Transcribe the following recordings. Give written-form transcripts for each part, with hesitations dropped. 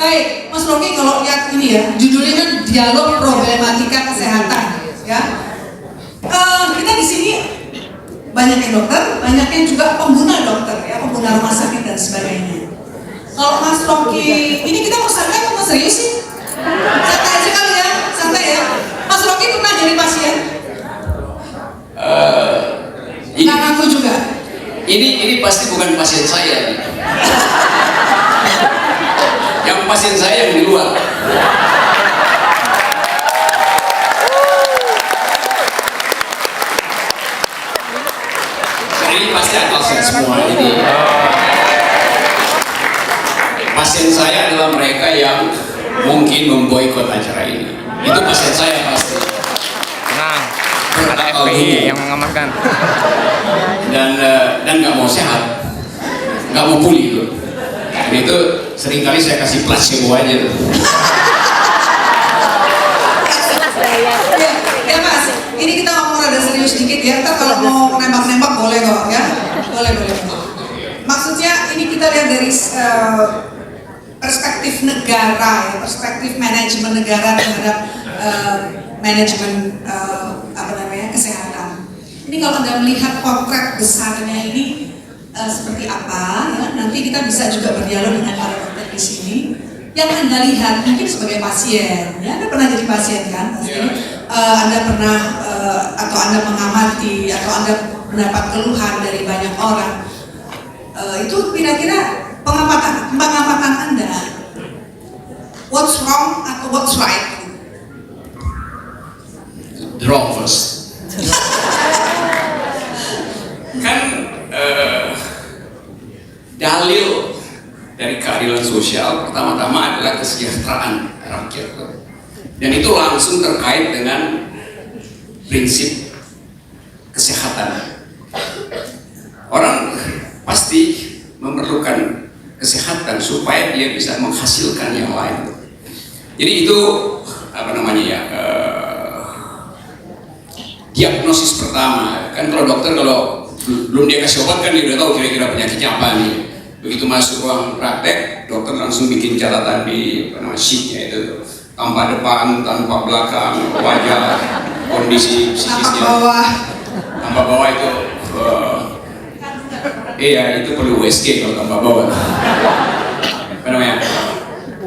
Baik, Mas Rocky kalau lihat ini ya, judulnya kan dialog problematika kesehatan, ya. Kita di sini banyak yang dokter, banyak yang juga pengguna dokter, ya, pengguna rumah sakit dan sebagainya. Kalau Mas Rocky, ini kita mau santai atau mau serius sih? Santai aja kali ya, santai ya. Mas Rocky pernah jadi pasien? Ini aku juga. Ini pasti bukan pasien saya. Yang pasien saya yang di luar. Ini pasti akal sehat semua. Jadi pasien saya adalah mereka yang mungkin memboikot acara ini. Itu pasien saya pasti. Tenang, ada FPI yang mengamankan. Dan nggak mau sehat, nggak mau pulih loh. Dan itu seringkali saya kasih placebo aja tuh. Ya Mas, ini kita ngomong rada serius dikit ya. Ntar kalau mau nembak-nembak boleh kok ya. Boleh. Maksudnya ini kita lihat dari perspektif negara ya, perspektif manajemen negara terhadap manajemen kesehatan. Ini kalau Anda melihat potret besarnya ini seperti apa ya, nanti kita bisa juga berdialog dengan para dokter di sini. Yang Anda lihat mungkin sebagai pasien, ya Anda pernah jadi pasien kan? Pasti. Anda pernah atau Anda mengamati atau Anda mendapat keluhan dari banyak orang. Itu kira-kira pengamatan Anda, what's wrong atau what's right? The wrong first. Kan dalil dari keadilan sosial pertama-tama adalah kesejahteraan rakyat, dan itu langsung terkait dengan prinsip kesehatan. Orang pasti memerlukan kesehatan supaya dia bisa menghasilkan yang lain. Jadi itu diagnosis pertama kan. Kalau dokter kalau belum dia kasih obat kan dia udah tahu kira-kira penyakitnya apa nih. Begitu masuk ruang praktek, dokter langsung bikin catatan di sheetnya itu, tanpa depan, tanpa belakang, wajah, kondisi psikisnya. Tanpa bawah itu iya, itu perlu USG kalau tanpa bawah. Apa namanya?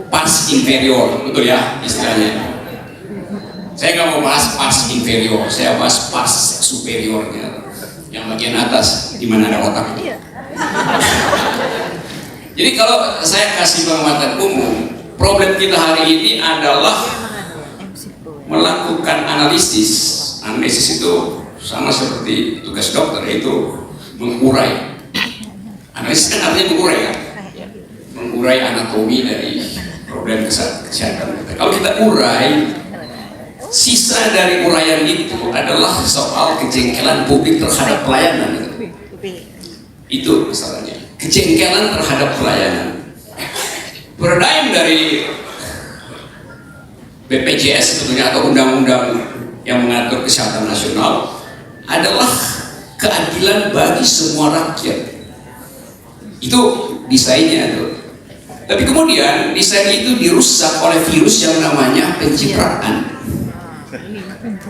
Pars inferior, betul ya istilahnya. Saya nggak mau bahas pars inferior, saya bahas pars superiornya, yang bagian atas di mana ada otak. Jadi kalau saya kasih pengamatan umum, problem kita hari ini adalah melakukan analisis. Analisis itu sama seperti tugas dokter, yaitu mengurai. Analisis kan artinya mengurai kan? Mengurai anatomi dari problem kesehatan kita. Kalau kita urai, sisa dari uraian itu adalah soal kejengkelan publik terhadap pelayanan. Itu masalahnya, kejengkelan terhadap pelayanan. Paradigm dari BPJS sebetulnya atau undang-undang yang mengatur kesehatan nasional adalah keadilan bagi semua rakyat. Itu desainnya tuh. Tapi kemudian desain itu dirusak oleh virus yang namanya pencitraan.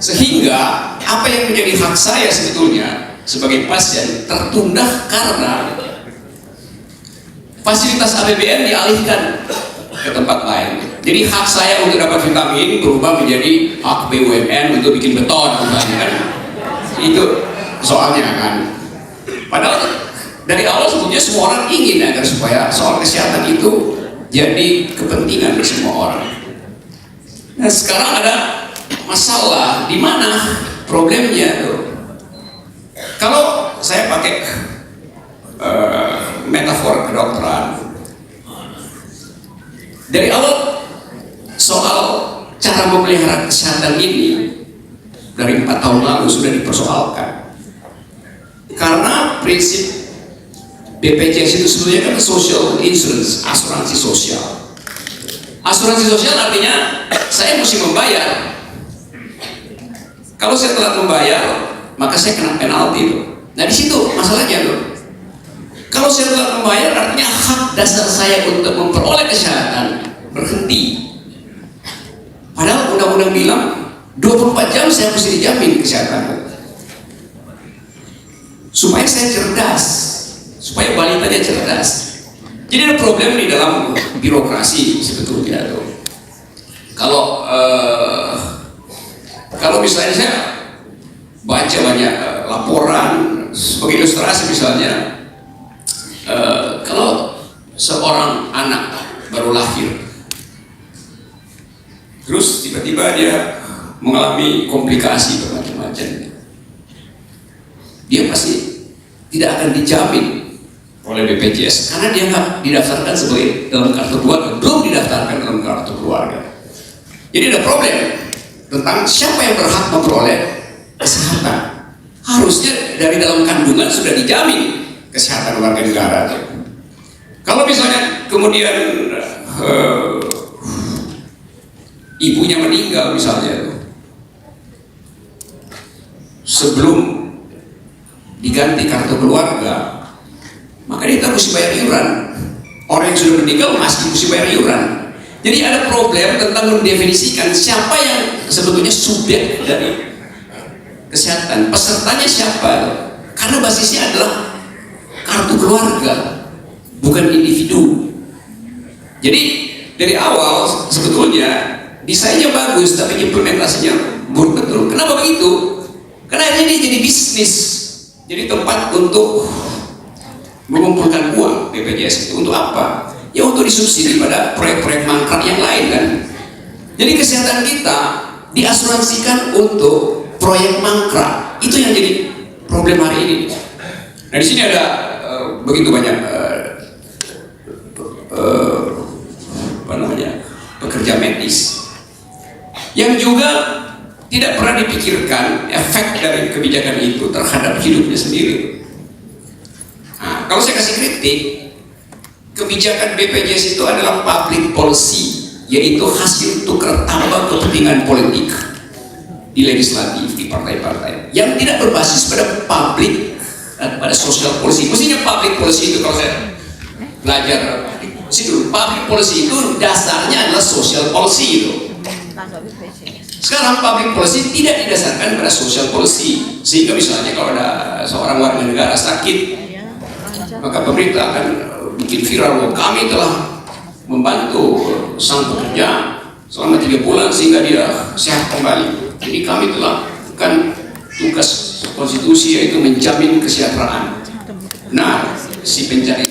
Sehingga apa yang menjadi hak saya sebetulnya sebagai pasien tertunda karena fasilitas APBN dialihkan ke tempat lain. Jadi hak saya untuk dapat vitamin berubah menjadi hak BUMN untuk bikin beton misalnya kan. Itu soalnya kan. Padahal dari awal sebetulnya semua orang ingin agar supaya soal kesehatan itu jadi kepentingan dari semua orang. Nah sekarang ada masalah di mana problemnya tuh. Kalau saya pakai metafor kedokteran, dari awal soal cara memelihara kesehatan ini dari 4 tahun lalu sudah dipersoalkan karena prinsip BPJS itu sebetulnya kan social insurance, asuransi sosial. Asuransi sosial artinya saya mesti membayar. Kalau saya telat membayar, maka saya kena penalti tuh. Nah di situ masalahnya tuh. Kalau saya telat membayar, artinya hak dasar saya untuk memperoleh kesehatan berhenti. Padahal undang-undang bilang 24 jam saya mesti dijamin kesehatan. Supaya saya cerdas, supaya balitanya cerdas. Jadi ada problem di dalam birokrasi sebetulnya tuh. Kalau misalnya saya baca banyak laporan sebagai ilustrasi misalnya, kalau seorang anak baru lahir, terus tiba-tiba dia mengalami komplikasi bermacam-macam, dia pasti tidak akan dijamin oleh BPJS karena dia nggak didaftarkan sebagai dalam kartu keluarga, belum didaftarkan dalam kartu keluarga. Jadi ada problem tentang siapa yang berhak memperoleh kesehatan. Harusnya dari dalam kandungan sudah dijamin kesehatan warga negara. Kalau misalnya kemudian ibunya meninggal misalnya, sebelum diganti kartu keluarga, maka dia mesti bayar iuran. Orang yang sudah meninggal masih mesti bayar iuran. Jadi ada problem tentang mendefinisikan siapa yang sebetulnya subjek dari kesehatan, pesertanya siapa. Karena basisnya adalah kartu keluarga, bukan individu. Jadi dari awal sebetulnya desainnya bagus, tapi implementasinya buruk betul. Kenapa begitu? Karena ini jadi bisnis, jadi tempat untuk mengumpulkan uang BPJS itu. Untuk apa? Ya untuk disubsidi pada proyek-proyek mangkrak yang lain kan. Jadi kesehatan kita diasuransikan untuk proyek mangkrak. Itu yang jadi problem hari ini. Nah di sini ada begitu banyak pekerja medis yang juga tidak pernah dipikirkan efek dari kebijakan itu terhadap hidupnya sendiri. Nah, kalau saya kasih kritik, kebijakan BPJS itu adalah public policy, yaitu hasil tukar tambah kepentingan politik di legislatif, di partai-partai yang tidak berbasis pada public dan pada social policy. Mestinya public policy itu, kalau saya belajar situ, public policy itu dasarnya adalah social policy itu. Sekarang public policy tidak didasarkan pada social policy, sehingga misalnya kalau ada seorang warga negara sakit, maka pemerintah akan bikin viral bahwa kami telah membantu sang pekerja selama 3 bulan sehingga dia sehat kembali. Jadi kami telah kan tugas konstitusi yaitu menjamin kesejahteraan. Nah, si pencari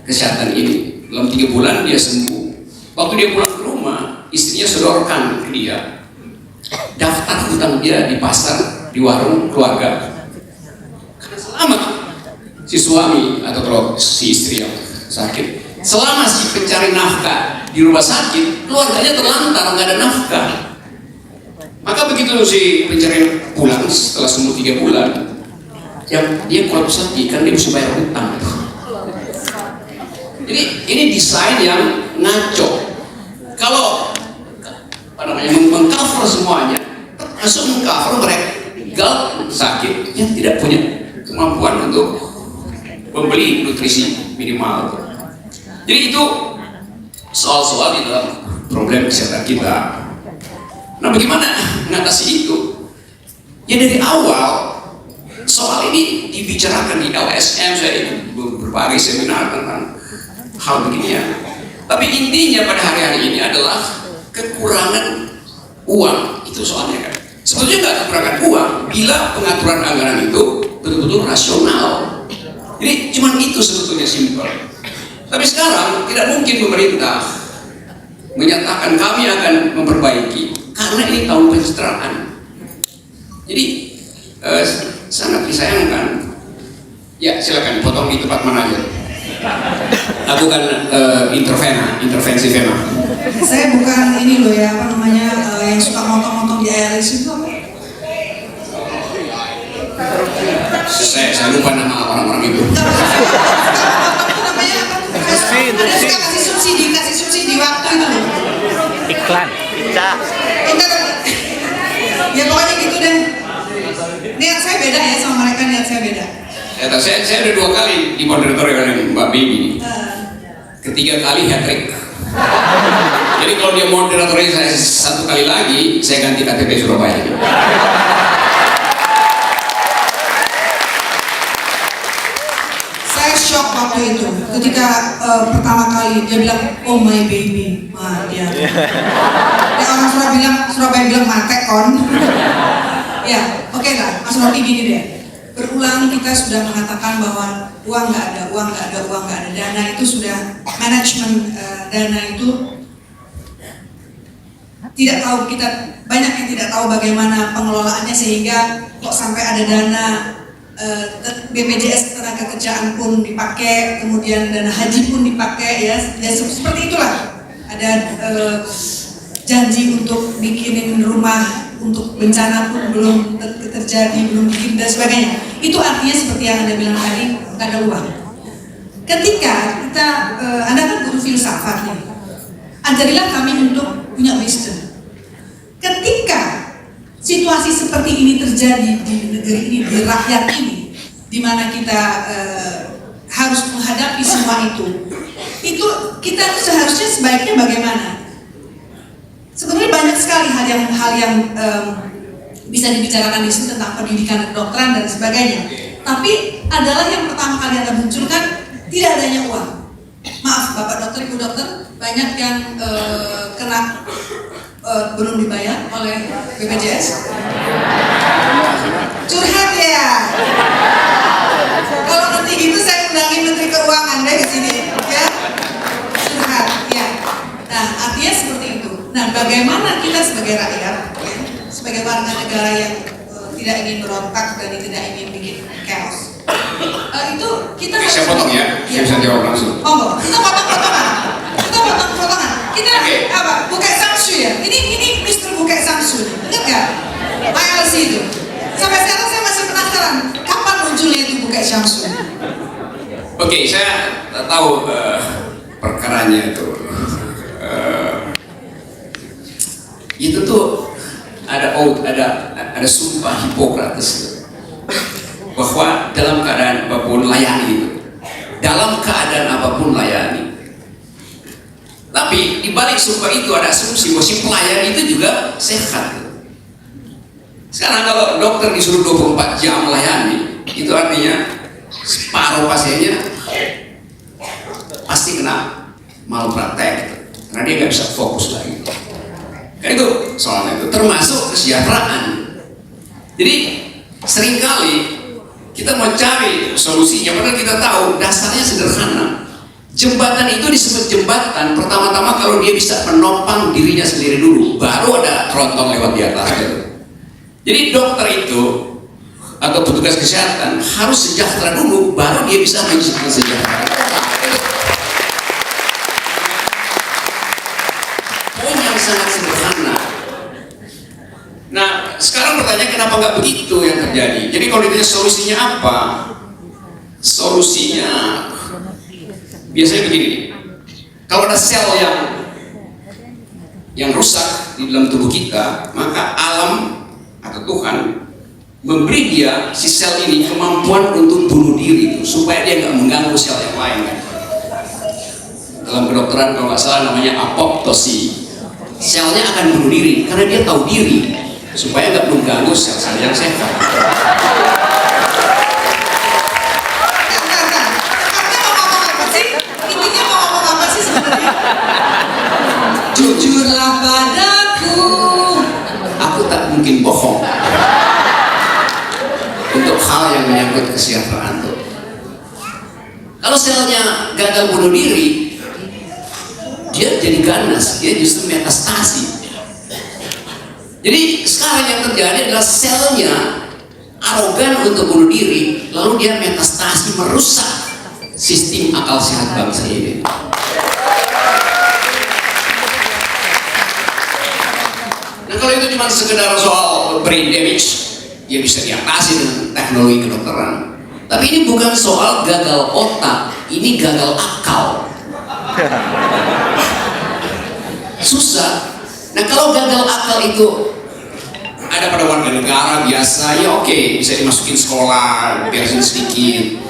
kesehatan ini dalam 3 bulan dia sembuh. Waktu dia pulang ke rumah, istrinya sodorkan ke dia daftar hutang dia di pasar, di warung keluarga. Karena selama si suami atau kalau si istri yang sakit, selama si pencari nafkah di rumah sakit, keluarganya terlantar, nggak ada nafkah. Maka begitu si pencari pulang setelah sembuh 3 bulan, yang dia kolaps lagi karena dia mesti bayar hutang. Jadi ini desain yang ngaco. Kalau mengcover semuanya, masuk mengcover mereka sakit yang tidak punya kemampuan untuk membeli nutrisi minimal. Jadi itu soal-soal di dalam problem kesehatan kita. Nah, bagaimana mengatasi itu? Ya dari awal soal ini dibicarakan di LSM, saya ikut berbagai seminar tentang hal beginian. Tapi intinya pada hari-hari ini adalah kekurangan uang. Itu soalnya kan. Sebetulnya nggak kekurangan uang bila pengaturan anggaran itu betul-betul rasional. Jadi cuman itu sebetulnya simpel. Tapi sekarang tidak mungkin pemerintah menyatakan kami akan memperbaiki karena ini tahun pencitraan. Jadi sangat disayangkan. Ya silakan potong di tempat mana aja. Lakukan intervensi vena. Saya bukan ini loh ya, apa namanya, yang suka motong-motong di ALS itu apa? Saya lupa nama orang-orang itu. Namanya apa? Ada suka kasih subsidi waktu itu loh. Iklan. Ya pokoknya gitu deh. Niat saya beda ya sama mereka, niat saya beda. Saya ada 2 kali di moderator dengan Mbak Baby. ketiga kali hat-trick. Jadi kalau dia moderatornya saya satu kali lagi, saya ganti KTP Surabaya. Saya shock waktu itu ketika pertama kali dia bilang oh my baby, dia orang Surabaya bilang mate kon. Ya, oke lah, Mas Rocky gini deh. Berulang kita sudah mengatakan bahwa uang nggak ada, dana itu sudah manajemen dana itu tidak tahu, kita banyak yang tidak tahu bagaimana pengelolaannya sehingga kok sampai ada dana BPJS Ketenagakerjaan pun dipakai, kemudian dana haji pun dipakai, ya seperti itulah. Ada janji untuk bikinin rumah untuk bencana pun belum terjadi, belum bikin dan sebagainya. Itu artinya seperti yang Anda bilang tadi, nggak ada uang. Ketika kita, Anda kan guru filsafat nih, ajarilah kami untuk punya wisdom. Ketika situasi seperti ini terjadi di negeri ini, di rakyat ini, di mana kita harus menghadapi semua itu kita seharusnya sebaiknya bagaimana? Sebenarnya banyak sekali hal yang bisa dibicarakan di sini tentang pendidikan kedokteran dan sebagainya. Tapi adalah yang pertama kali Anda munculkan tidak adanya uang. Maaf Bapak Dokter, Ibu Dokter, banyak yang kena belum dibayar oleh BPJS. Curhat ya. Kalau nanti gitu saya undangin Menteri Keuangan deh ke sini, ya. Curhat, ya. Nah, artinya seperti itu. Nah, bagaimana kita sebagai rakyat, ya, sebagai warga negara yang tidak ingin berontak dan tidak ingin bikin chaos, itu kita harus. Saya potong ya, saya bisa jawab langsung. Oh, kita potong-potongan. Kita apa? Bukai Samsu ya. Ini Mr. Bukai Samsu. Ingat nggak? ILC itu. Sampai sekarang saya masih penasaran kapan munculnya itu Bukai Samsu. Oke, saya tahu perkaranya itu. Itu tuh ada sumpah Hippocrates bahwa dalam keadaan apapun layani itu. Dalam keadaan apapun layani. Tapi di balik sumpah itu ada asumsi bahwa si pelayan itu juga sehat. Sekarang kalau dokter disuruh 24 jam melayani, itu artinya separuh pasiennya pasti kena malpraktek karena dia nggak bisa fokus lagi. Kan itu soalnya itu termasuk kesejahteraan. Jadi seringkali kita mau cari solusinya, padahal kita tahu dasarnya sederhana. Jembatan itu disebut jembatan pertama-tama kalau dia bisa menopang dirinya sendiri dulu, baru ada tronton lewat di atas. Jadi dokter itu atau petugas kesehatan harus sejahtera dulu, baru dia bisa menciptakan sejahtera. Poin yang sangat sederhana. Nah, sekarang pertanyaan kenapa nggak begitu yang terjadi? Jadi kalau ditanya solusinya apa? Solusinya biasanya begini, kalau ada sel yang rusak di dalam tubuh kita, maka alam atau Tuhan memberi dia si sel ini kemampuan untuk bunuh diri supaya dia nggak mengganggu sel yang lain. Dalam kedokteran kalau nggak salah namanya apoptosi. Selnya akan bunuh diri karena dia tahu diri supaya nggak mengganggu sel-sel yang sehat. Jujurlah padaku, aku tak mungkin bohong untuk hal yang menyangkut kesejahteraan tuh. Kalau selnya gagal bunuh diri, dia jadi ganas, dia justru metastasi. Jadi sekarang yang terjadi adalah selnya arogan untuk bunuh diri, lalu dia metastasi merusak sistem akal sehat bangsa ini. Nah, kalau itu cuma sekedar soal brain damage, ya bisa diatasi dengan teknologi kedokteran. Tapi ini bukan soal gagal otak, ini gagal akal. Susah. Nah, kalau gagal akal itu ada pada warga negara biasa, ya oke, bisa dimasukin sekolah, biarin sedikit.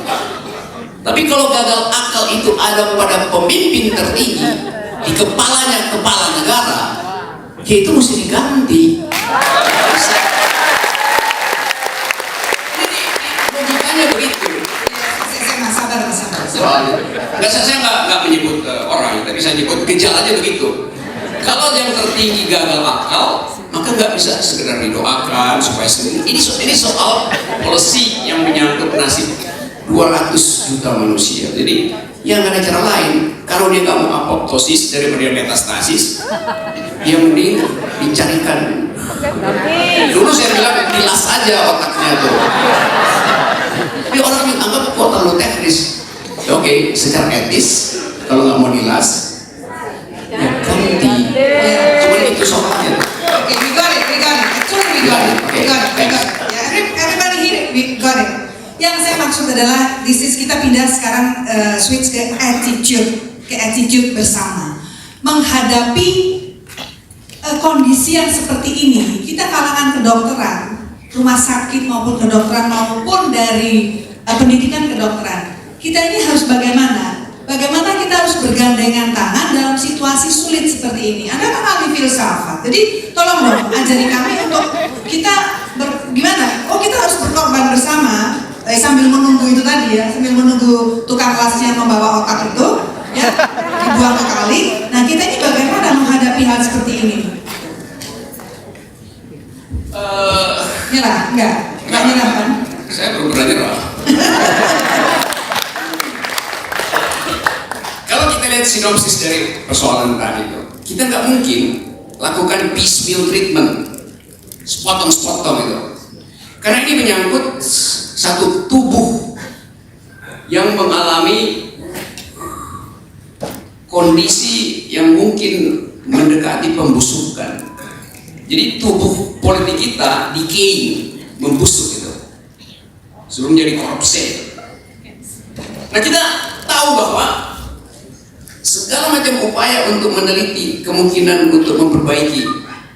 Tapi kalau gagal akal itu ada pada pemimpin tertinggi, di kepalanya kepala negara, ya itu mesti diganti. Jadi logikanya begitu. Saya nggak sabar. Saya nggak menyebut orang, tapi saya nyebut gejalanya begitu. Kalau yang tertinggi gagal akal, maka nggak bisa sekedar didoakan supaya ini soal policy yang menyangkut nasib 200 juta manusia. Jadi yang ada cara lain. Kalau dia nggak mau apoptosis daripada dia metastasis, dia mending dicarikan. Dulu saya bilang dilas aja otaknya tuh. Tapi orang yang anggap kok terlalu teknis. Ya, oke, secara etis kalau nggak mau dilas, ya ganti. Cuma itu soalnya. Oke, we got it. Actually, we got it. Yeah, everybody here, we got it. Yang saya maksud adalah, kita pindah sekarang switch ke attitude bersama. Menghadapi kondisi yang seperti ini, kita kalangan kedokteran, rumah sakit maupun kedokteran maupun dari pendidikan kedokteran, kita ini harus bagaimana? Bagaimana kita harus bergandengan tangan dalam situasi sulit seperti ini? Anda kan ahli filsafat, jadi tolong dong ajari kami untuk kita gimana? Oh, kita harus berkorban bersama. Sambil menunggu itu tadi ya, sambil menunggu tukang kelasnya membawa otak itu, ya, dibuang ke kali. Nah, kita ini bagaimana menghadapi hal seperti ini? Nyerah? Enggak nyerah kan? Saya belum pernah nyerah. Kalau kita lihat sinopsis dari persoalan tadi itu, kita nggak mungkin lakukan piecemeal treatment, sepotong-sepotong itu, karena ini menyangkut satu tubuh yang mengalami kondisi yang mungkin mendekati pembusukan. Jadi tubuh politik kita decaying, membusuk itu, sebelum jadi korupsi. Nah, kita tahu bahwa segala macam upaya untuk meneliti kemungkinan untuk memperbaiki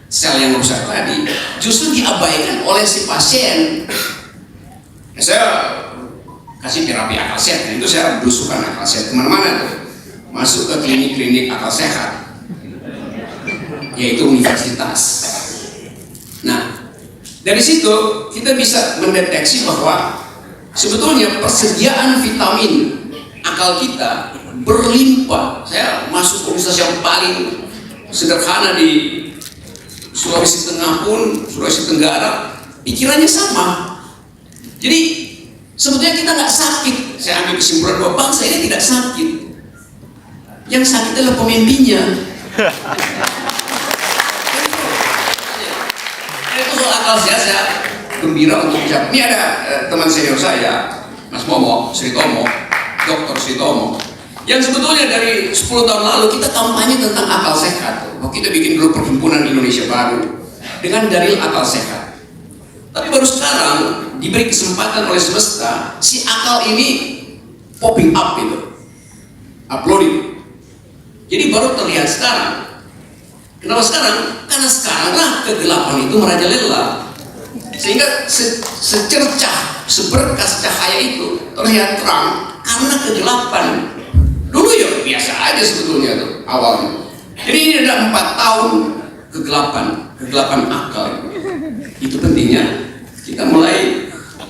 sel yang rusak tadi justru diabaikan oleh si pasien. Saya kasih terapi akal sehat, itu saya berusukan akal sehat kemana-mana tuh, masuk ke klinik-klinik akal sehat, yaitu universitas. Nah, dari situ kita bisa mendeteksi bahwa sebetulnya persediaan vitamin akal kita berlimpah. Saya masuk universitas yang paling sederhana di Sulawesi Tengah pun, Sulawesi Tenggara, pikirannya sama. Jadi sebetulnya kita nggak sakit. Saya ambil kesimpulan bahwa bangsa ini tidak sakit. Yang sakit adalah pemimpinnya. Itu soal akal sehat, saya gembira untuk bicara. Ini ada teman senior saya, Mas Momo, Sritomo, Dr. Sritomo, yang sebetulnya dari 10 tahun lalu kita kampanye tentang akal sehat. Kita bikin dulu Perhimpunan Indonesia Baru dengan dalil akal sehat. Tapi baru sekarang diberi kesempatan oleh semesta, si akal ini popping up itu, uploading. Jadi baru terlihat sekarang. Kenapa sekarang? Karena sekaranglah kegelapan itu merajalela, sehingga secercah, seberkas cahaya itu terlihat terang karena kegelapan. Dulu ya biasa aja sebetulnya tuh awalnya. Jadi ini ada 4 tahun kegelapan akal. Itu pentingnya kita mulai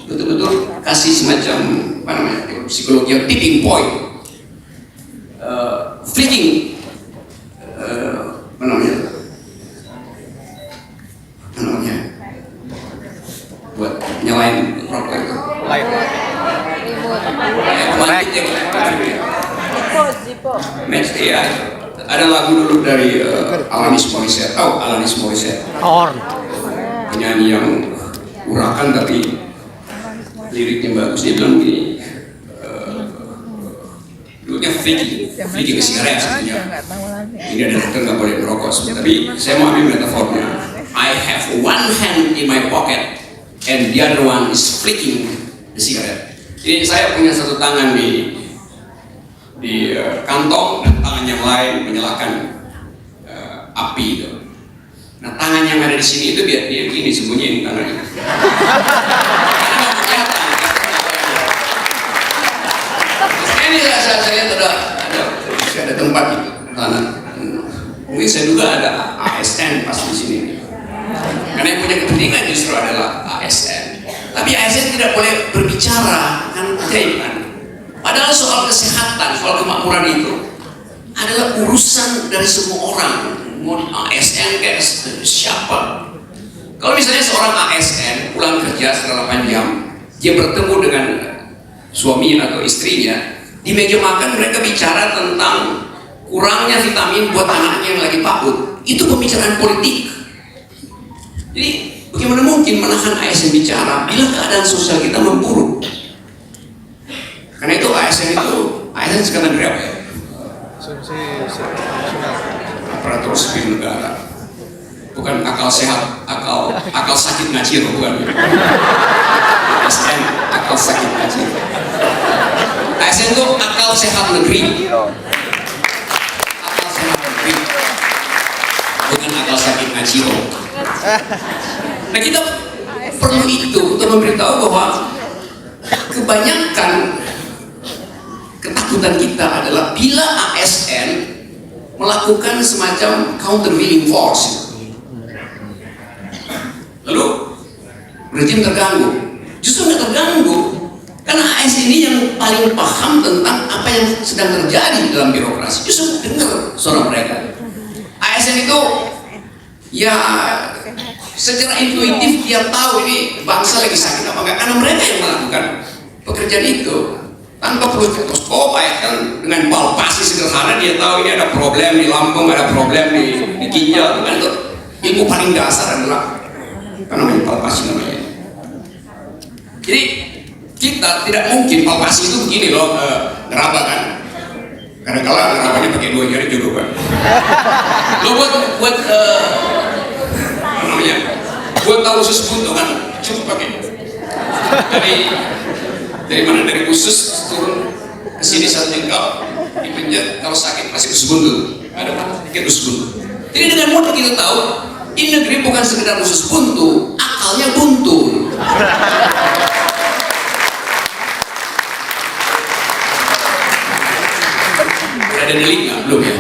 betul-betul kasih semacam psikologi tipping point, flicking, buat nyalain rokok itu. Match AI. Ada lagu dulu dari Alanis Morissette. Tahu Alanis Morissette? Penyanyi yang urakan tapi liriknya bagus. Dia bilang begini, dulunya Vicky ke sigaret sebenarnya. Ini ada dokter nggak boleh merokok. Tapi saya mau ambil metafornya. I have one hand in my pocket and the other one is flicking the cigarette. Jadi saya punya satu tangan di kantong dan tangan yang lain menyalakan api itu. Nah, tangan yang ada di sini itu biar dia begini sembunyiin tangannya. saya lihat ada tempat di sana. Mungkin saya juga ada ASN pas di sini. Karena yang punya kepentingan justru adalah ASN. Tapi ASN tidak boleh berbicara, kan ajaib kan. Padahal soal kesehatan, soal kemakmuran itu adalah urusan dari semua orang. Mau ASN kayak siapa? Kalau misalnya seorang ASN pulang kerja setelah 8 jam, dia bertemu dengan suami atau istrinya, di meja makan mereka bicara tentang kurangnya vitamin buat anaknya yang lagi PAUD. Itu pembicaraan politik. Jadi bagaimana mungkin menahan ASN bicara bila keadaan sosial kita memburuk? Karena itu ASN sekarang dari apa ya? Aparatur sipil negara. Bukan akal sehat, akal sakit ngacir, bukan. ASN akal sakit ngacir. ASN itu akal sehat negeri. Akal sehat negeri. Bukan akal sakit ngacir. Nah, kita perlu itu untuk memberitahu bahwa kebanyakan ketakutan kita adalah bila ASN melakukan semacam countervailing force. Lalu rejim terganggu. Justru nggak terganggu karena ASN ini yang paling paham tentang apa yang sedang terjadi dalam birokrasi. Justru dengar suara mereka. ASN itu ya secara intuitif dia tahu ini bangsa lagi sakit apa enggak, karena mereka yang melakukan pekerjaan itu tanpa perlu stetoskop. Kan dengan palpasi sederhana dia tahu ini ada problem di lambung, ada problem di ginjal. Kan itu ilmu paling dasar adalah karena palpasi namanya. Jadi kita tidak mungkin palpasi itu begini loh, ngeraba kan. Karena kalau ngerabanya pakai 2 jari juga kan. Lo buat apa namanya? Buat tahu usus buntu kan cukup pakai. Dari mana? Dari usus turun ke sini 1 jengkal, dipenjat. Kalau sakit masih usus buntu. Ada pakai usus buntu. Jadi dengan mudah kita tahu ini negeri bukan sekedar usus buntu, akalnya buntu. Ada delik nggak? Belum ya?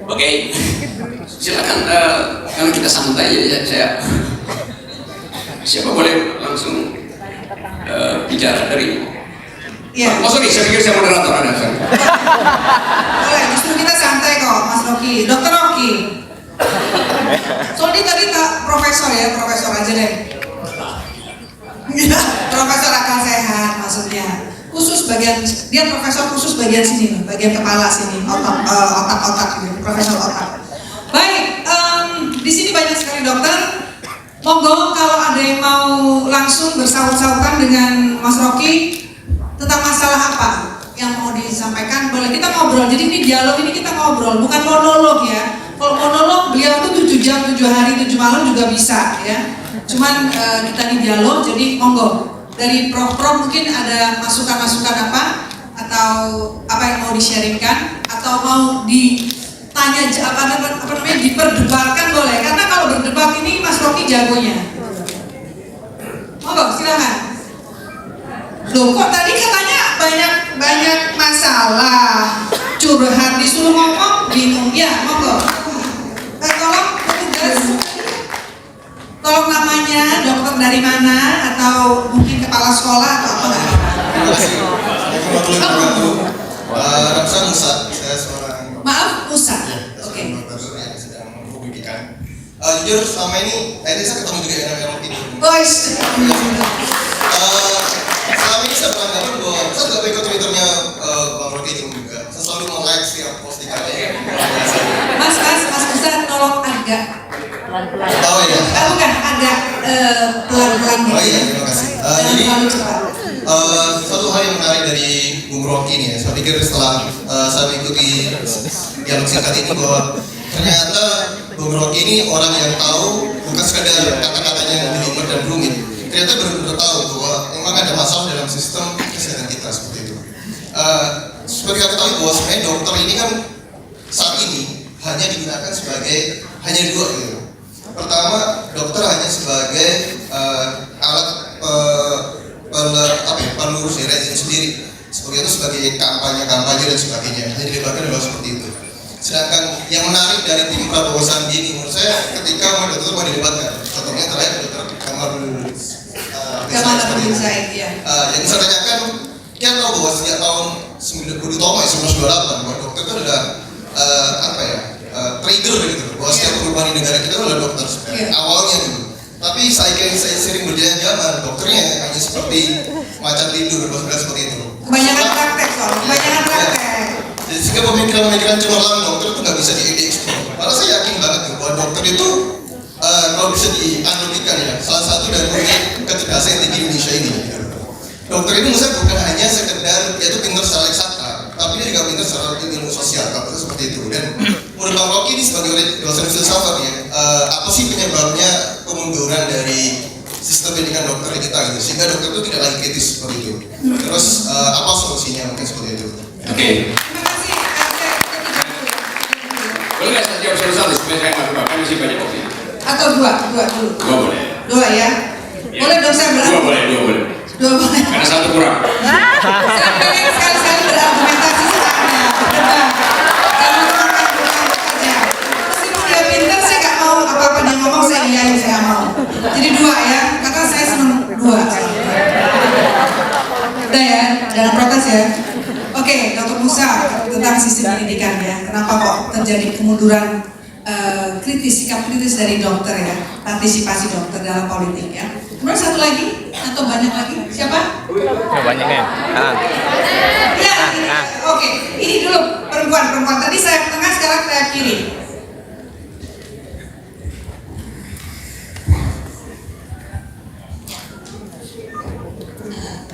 Oke, silakan kalau kita santai ya, saya siapa boleh langsung bicara dari. Iya. Oh sorry, saya pikir saya moderator ada. Boleh, justru kita santai kok, Mas Rocky. Dokter Rocky. Soalnya tadi profesor ya, profesor aja deh. Profesor akal sehat maksudnya. Khusus bagian, dia profesor khusus bagian sini, bagian kepala sini, otak gitu, profesor otak. Baik, di sini banyak sekali dokter. Monggo kalau ada yang mau langsung bersaut-sautan dengan Mas Rocky tentang masalah apa yang mau disampaikan, boleh kita ngobrol. Jadi ini dialog, ini kita ngobrol, bukan monolog ya. Kalau monolog beliau tuh 7 jam, 7 hari, 7 malam juga bisa ya. Cuman kita ini dialog, jadi monggo dari Prof mungkin ada masukan-masukan apa atau apa yang mau di-sharingkan atau mau ditanya apa namanya diperdebatkan boleh, karena kalau berdebat ini Mas Rocky jagonya. Monggo silakan. Loh kok tadi katanya banyak masalah, curhat disuruh ngomong bingung ya, monggo. Tolong petugas, tolong namanya, dokter dari mana atau mungkin kepala sekolah atau apa nggak? Terima kasih. Assalamualaikum warahmatullahi wabarakatuh. Saya Musa, saya seorang. Maaf, Musa. Oke. Dokter yang sedang mempublikasikan. Jujur selama ini, tadi saya ketemu juga dengan orang ini. Guys. Selama ini saya beranggapan bahwa saya juga ikut Twitternya Bang Rocky juga. Saya selalu nge-like setiap postingannya. Mas Musa tolong agak Tahu ya? bukan agak pelan-pelan. Oh iya, terima kasih. Jadi suatu hal yang menarik dari Bung Rocky ini ya. Saya pikir setelah saya mengikuti dialog singkat ini bahwa ternyata Bung Rocky ini orang yang tahu bukan sekadar kata-katanya yang jujur dan rumit. Ternyata benar-benar tahu bahwa memang ada masalah dalam sistem kesehatan kita seperti itu. Seperti kita tahu bahwa sebenarnya dokter ini kan saat ini hanya digunakan sebagai hanya 2 gitu. Pertama, dokter hanya sebagai alat depan lurus ya rezim sendiri. Sebagai itu sebagai kampanye dan sebagainya. Hanya didebatkan adalah seperti itu. Sedangkan yang menarik dari tim Prabowo Sandi ini menurut saya ketika dokter mau didebatkan. Contohnya terakhir dokter Kamarul Zaid ya. Yang saya tanyakan, kita tahu bahwa sejak tahun 1928 bahwa dokter itu adalah trigger gitu, bahwa setiap perubahan di negara kita adalah dokter awalnya gitu. Tapi saya sering berjalan zaman, dokternya hanya seperti macan tidur, seperti itu. Kebanyakan praktek kebanyakan praktek. Jadi sehingga pemikiran-pemikiran cemerlang dokter itu nggak bisa diekspor. Malah saya yakin banget tuh bahwa dokter itu kalau bisa dianalogikan ya, salah satu dari kecerdasan yang tinggi Indonesia ini. Dokter itu misalnya bukan hanya sekedar dia itu pintar secara eksakta, tapi dia juga pintar secara ilmu sosial, kalau seperti itu. Dan menurut Bang Rocky ini sebagai dosen filsafat ya, apa sih penyebabnya kemunduran dari sistem pendidikan dokter kita gitu, sehingga dokter itu tidak lagi kritis seperti itu. Terus apa solusinya mungkin seperti itu? Oke. Terima kasih. Boleh nggak saya jawab satu-satu supaya saya nggak lupa? Kan masih banyak opsi. Atau dua dulu. Dua boleh. Dua ya. Boleh dong saya Dua boleh. Dua boleh. Karena satu kurang. Saya pengen sekali-sekali berargumentasi sama Anda. Jangan saja. Meskipun dia pintar, saya nggak mau apa-apa dia ngomong saya iyain, saya nggak mau. Jadi dua ya. Karena saya senang dua. Udah ya, jangan protes ya. Oke, Dr. Musa tentang sistem pendidikan ya. Kenapa kok terjadi kemunduran sikap kritis dari dokter ya, partisipasi dokter dalam politik ya. Kemudian satu lagi atau banyak lagi? Siapa? Banyaknya. Ya, oke. Ini dulu perempuan. Tadi saya tengah, sekarang saya kiri.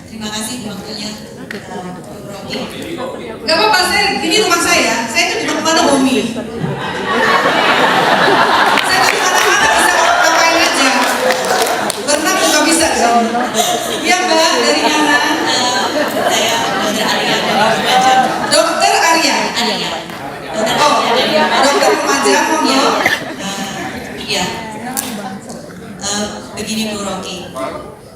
Terima kasih waktunya. Gak apa-apa, ini rumah saya itu di mana Bumi. Saya tuh di mana-mana bisa ngapain aja. Berenang juga bisa kan? Iya Mbak, dari mana? Saya Dr. Arya dari Lumajang. Dokter Arya. Dokter Lumajang, monggo. Iya. Begini Bu Rocky.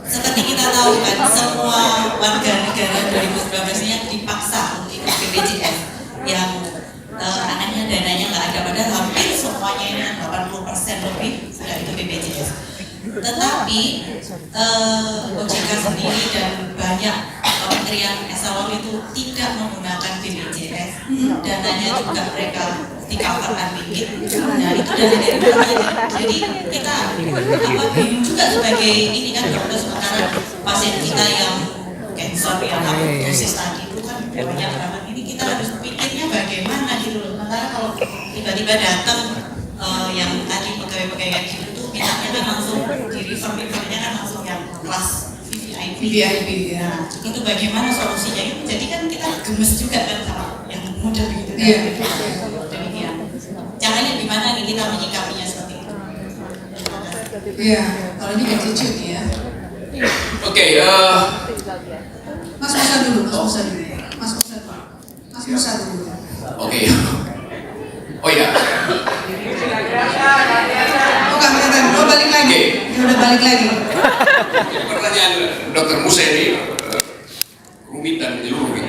Seperti kita tahu kan, semua warga negara 2019 ini dipaksa untuk ikut BPJS yang anaknya dananya nggak ada, padahal hampir semuanya ini 80% lebih sudah ikut BPJS. Tetapi OJK sendiri dan banyak kementerian eselon itu tidak menggunakan BPJS, dananya juga mereka dikawalkan dikit. Nah itu dari mana? Jadi kita bingung juga sebagai ini kan, dokter sementara pasien kita yang cancer yang dosis tadi itu kan banyak banget, ini kita harus pikirnya bagaimana gitu loh. Sementara kalau tiba-tiba datang yang tadi pegawai-pegawai kayak gitu tuh minatnya kan langsung di refer-refernya kan langsung yang kelas VIP ya. Itu bagaimana solusinya? Jadi kan kita gemes juga kan sama yang muda gitu kan. Demikian. Caranya gimana nih kita menyikapinya seperti itu? Iya, kalau ini attitude ya. Oke, Mas Musa dulu. Oke. Oh ya. Oh nggak kelihatan, balik lagi. Ya udah balik lagi. Pertanyaan Dokter Musa ini rumit dan menyeluruh.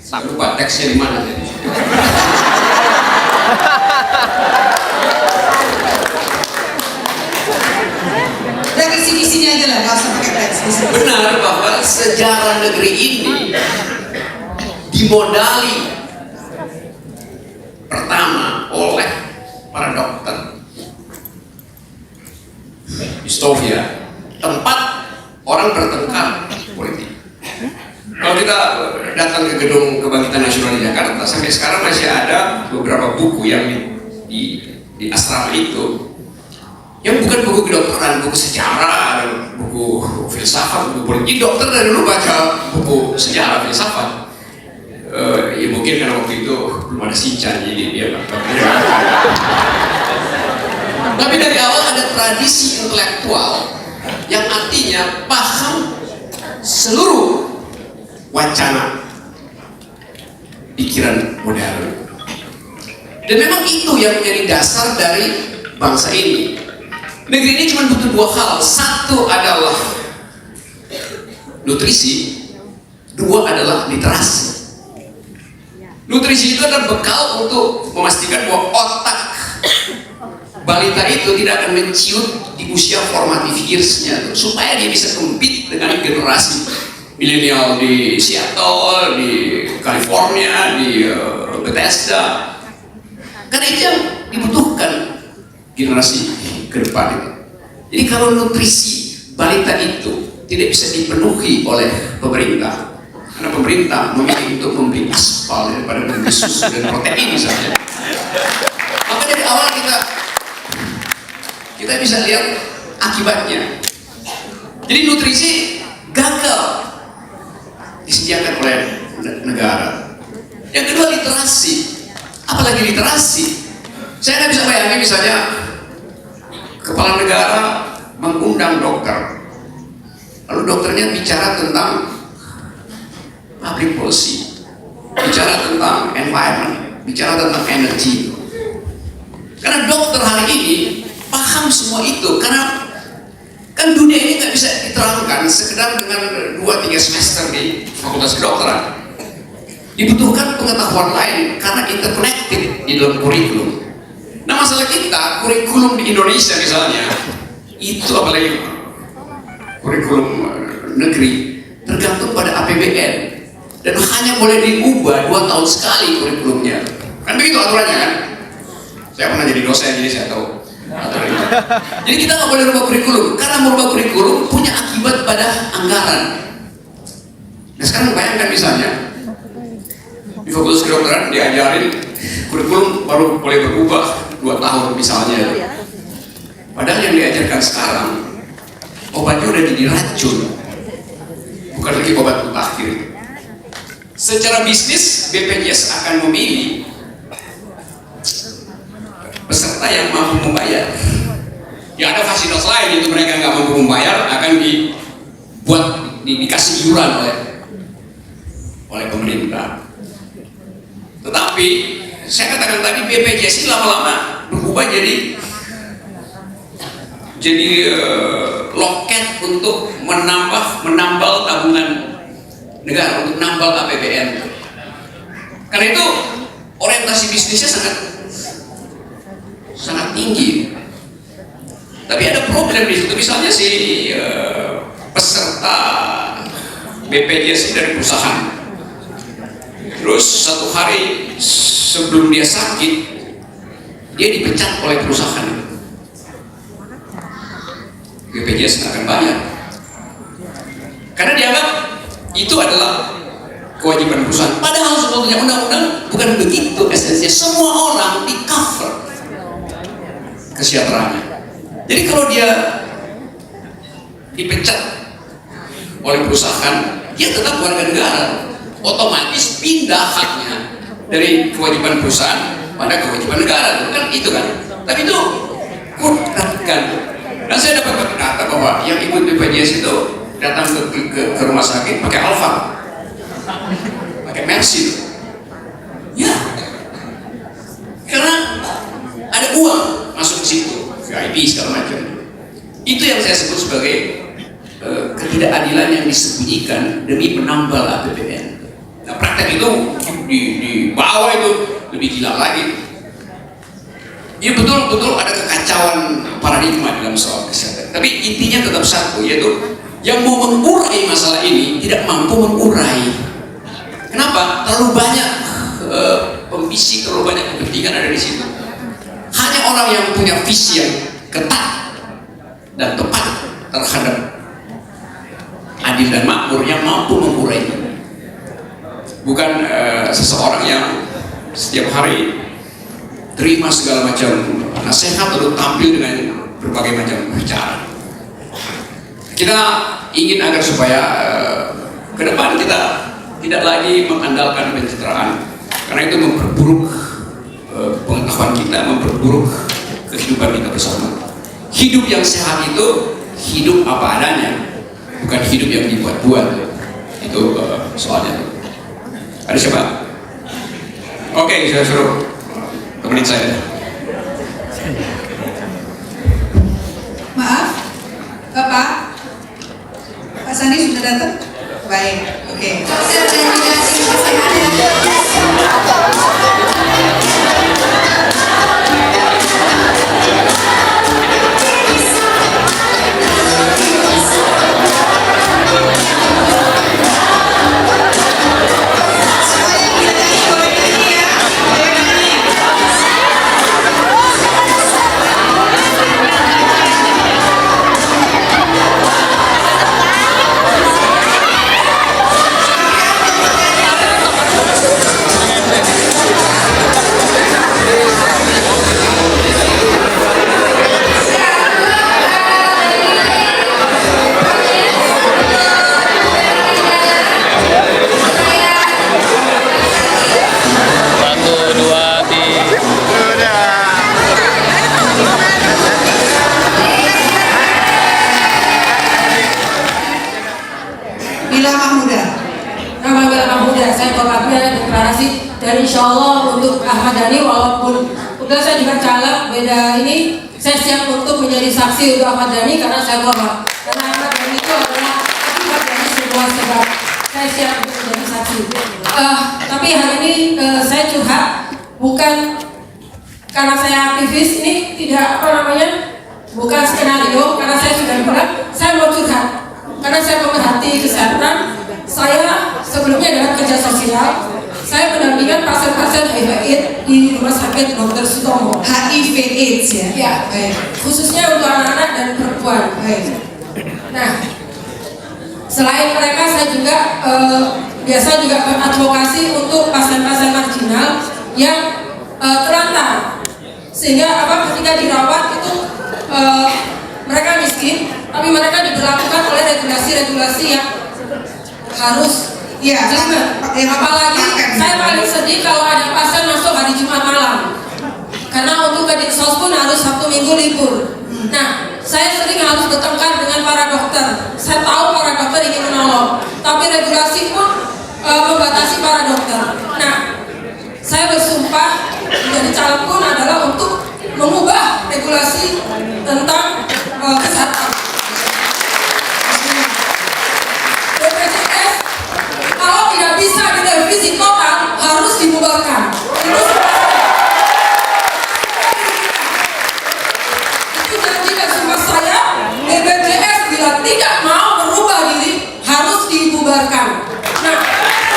Saya lupa teksnya di mana tadi. Dari sini aja lah, nggak usah pakai teks. Benar bahwa sejarah negeri ini dimodali pertama oleh para dokter. Dystopia, tempat orang bertengkar politik. Kalau kita datang ke gedung Kebangkitan Nasional di Jakarta, sampai sekarang masih ada beberapa buku yang di asrama itu, yang bukan buku kedokteran, buku sejarah, buku filsafat, buku politik. Dokter dari dulu baca buku sejarah filsafat. Ya mungkin karena waktu itu belum ada Sinchan, jadi dia tapi dari awal ada tradisi intelektual yang artinya paham seluruh wacana pikiran modern. Dan memang itu yang menjadi dasar dari bangsa ini. Negeri ini cuma butuh dua hal. Satu adalah nutrisi, dua adalah literasi. Nutrisi itu adalah bekal untuk memastikan bahwa otak balita itu tidak akan menciut di usia formative years-nya, supaya dia bisa compete dengan generasi milenial di Seattle, di California, di Bethesda. Karena itu yang dibutuhkan generasi ke depan itu. Jadi kalau nutrisi balita itu tidak bisa dipenuhi oleh pemerintah, karena pemerintah memilih untuk membeli aspal daripada membeli susu dan protein misalnya, maka dari awal kita bisa lihat akibatnya. Jadi nutrisi gagal disediakan oleh negara. Yang kedua literasi, apalagi literasi. Saya tidak bisa bayangin misalnya kepala negara mengundang dokter, lalu dokternya bicara tentang public policy, bicara tentang environment, bicara tentang energi. Karena dokter hari ini paham semua itu, karena kan dunia ini nggak bisa diterangkan sekedar dengan 2-3 semester di fakultas kedokteran. Dibutuhkan pengetahuan lain karena interconnected di dalam kurikulum. Nah masalah kita, kurikulum di Indonesia misalnya, itu apalagi kurikulum negeri, tergantung pada APBN dan hanya boleh diubah 2 tahun sekali kurikulumnya. Kan begitu aturannya kan? Saya pernah jadi dosen, jadi saya tahu. Jadi kita nggak boleh merubah kurikulum, karena merubah kurikulum punya akibat pada anggaran. Nah sekarang bayangkan misalnya di fakultas kedokteran diajarin kurikulum baru boleh berubah 2 tahun misalnya. Padahal yang diajarkan sekarang obatnya udah jadi racun, bukan lagi obat mutakhir. Secara bisnis BPJS akan memilih peserta yang mampu membayar. Ya ada fasilitas lain, itu mereka nggak mampu membayar akan dikasih iuran oleh pemerintah. Tetapi saya katakan tadi BPJS ini lama-lama berubah jadi loket untuk menambal tabungan negara, untuk menambal APBN. Karena itu orientasi bisnisnya sangat tinggi. Tapi ada problem di situ, misalnya si peserta BPJS dari perusahaan, terus satu hari sebelum dia sakit dia dipecat oleh perusahaan, BPJS nggak akan bayar karena dianggap itu adalah kewajiban perusahaan. Padahal sebetulnya undang-undang bukan begitu esensinya, semua orang di cover kesejahteraannya. Jadi kalau dia dipecat oleh perusahaan, dia tetap warga negara, otomatis pindah haknya dari kewajiban perusahaan pada kewajiban negara, kan itu kan. Tapi itu kan. Dan saya dapat berkata bahwa yang ikut BPJS itu datang ke rumah sakit pakai Alfa, pakai Mercy, ya, karena ada uang masuk ke situ, VIP segala macam. Itu yang saya sebut sebagai ketidakadilan yang disembunyikan demi menambal APBN. Nah praktek itu di bawah itu lebih gila lagi. Ya betul-betul ada kekacauan paradigma dalam soal kesehatan. Tapi intinya tetap satu, yaitu yang mau mengurai masalah ini tidak mampu mengurai. Kenapa? Terlalu banyak pembisik, terlalu banyak kepentingan ada di situ. Hanya orang yang punya visi yang ketat dan tepat terhadap adil dan makmur yang mampu mengurai itu. Bukan seseorang yang setiap hari terima segala macam nasihat lalu tampil dengan berbagai macam cara. Kita ingin agar supaya ke depan kita tidak lagi mengandalkan pencitraan, karena itu memperburuk pengetahuan kita, memperburuk kehidupan kita bersama. Hidup yang sehat itu hidup apa adanya, bukan hidup yang dibuat-buat. Itu soalnya. Ada siapa? Oke, saya suruh temenin saya. Maaf, Bapak, Pak Sandi sudah datang? Baik, oke. Dokter dan juga tim kesehatan. Semuanya bisa nyanyi, boleh nyanyi ya. Boleh nyanyi. Satu, dua, tiga. Bila Mahmuda. Nama Bela Mahmuda, saya pengabdian deklarasi dan insya Allah untuk Ahmad Dhani walaupun udah saya juga caleg beda ini saya siap untuk menjadi saksi untuk Ahmad Dhani karena saya paham karena Ahmad Dhani itu adalah akibat dari sebuah sebab saya siap untuk menjadi saksi. Tapi hari ini saya curhat bukan karena saya aktivis ini tidak bukan skenario karena saya sudah bilang saya mau curhat karena saya pemerhati kesehatan. Saya sebelumnya adalah kerja sosial. Saya mendampingkan pasien-pasien HIV/AIDS di Rumah Sakit Dr. Sutomo. HIV/AIDS ya. Ya, Baik. khususnya untuk anak-anak dan perempuan. Baik. Nah, selain mereka saya juga biasa juga beradvokasi untuk pasien-pasien marginal yang terlantar, sehingga ketika dirawat itu mereka miskin, tapi mereka diberlakukan oleh regulasi-regulasi yang harus Ya, apalagi saya paling sedih kalau ada pasien masuk hari Jumat malam karena untuk ke Dinsos pun harus Sabtu Minggu libur. Nah, saya sering harus bertengkar dengan para dokter. Saya tahu para dokter ingin menolong, tapi regulasi pun membatasi para dokter. Nah, saya bersumpah menjadi caleg pun adalah untuk mengubah regulasi tentang kesehatan. BPJS kalau tidak bisa direvisi total harus dibubarkan. Itu janji dan sumpah saya. BPJS bila tidak mau berubah diri harus dibubarkan. Nah,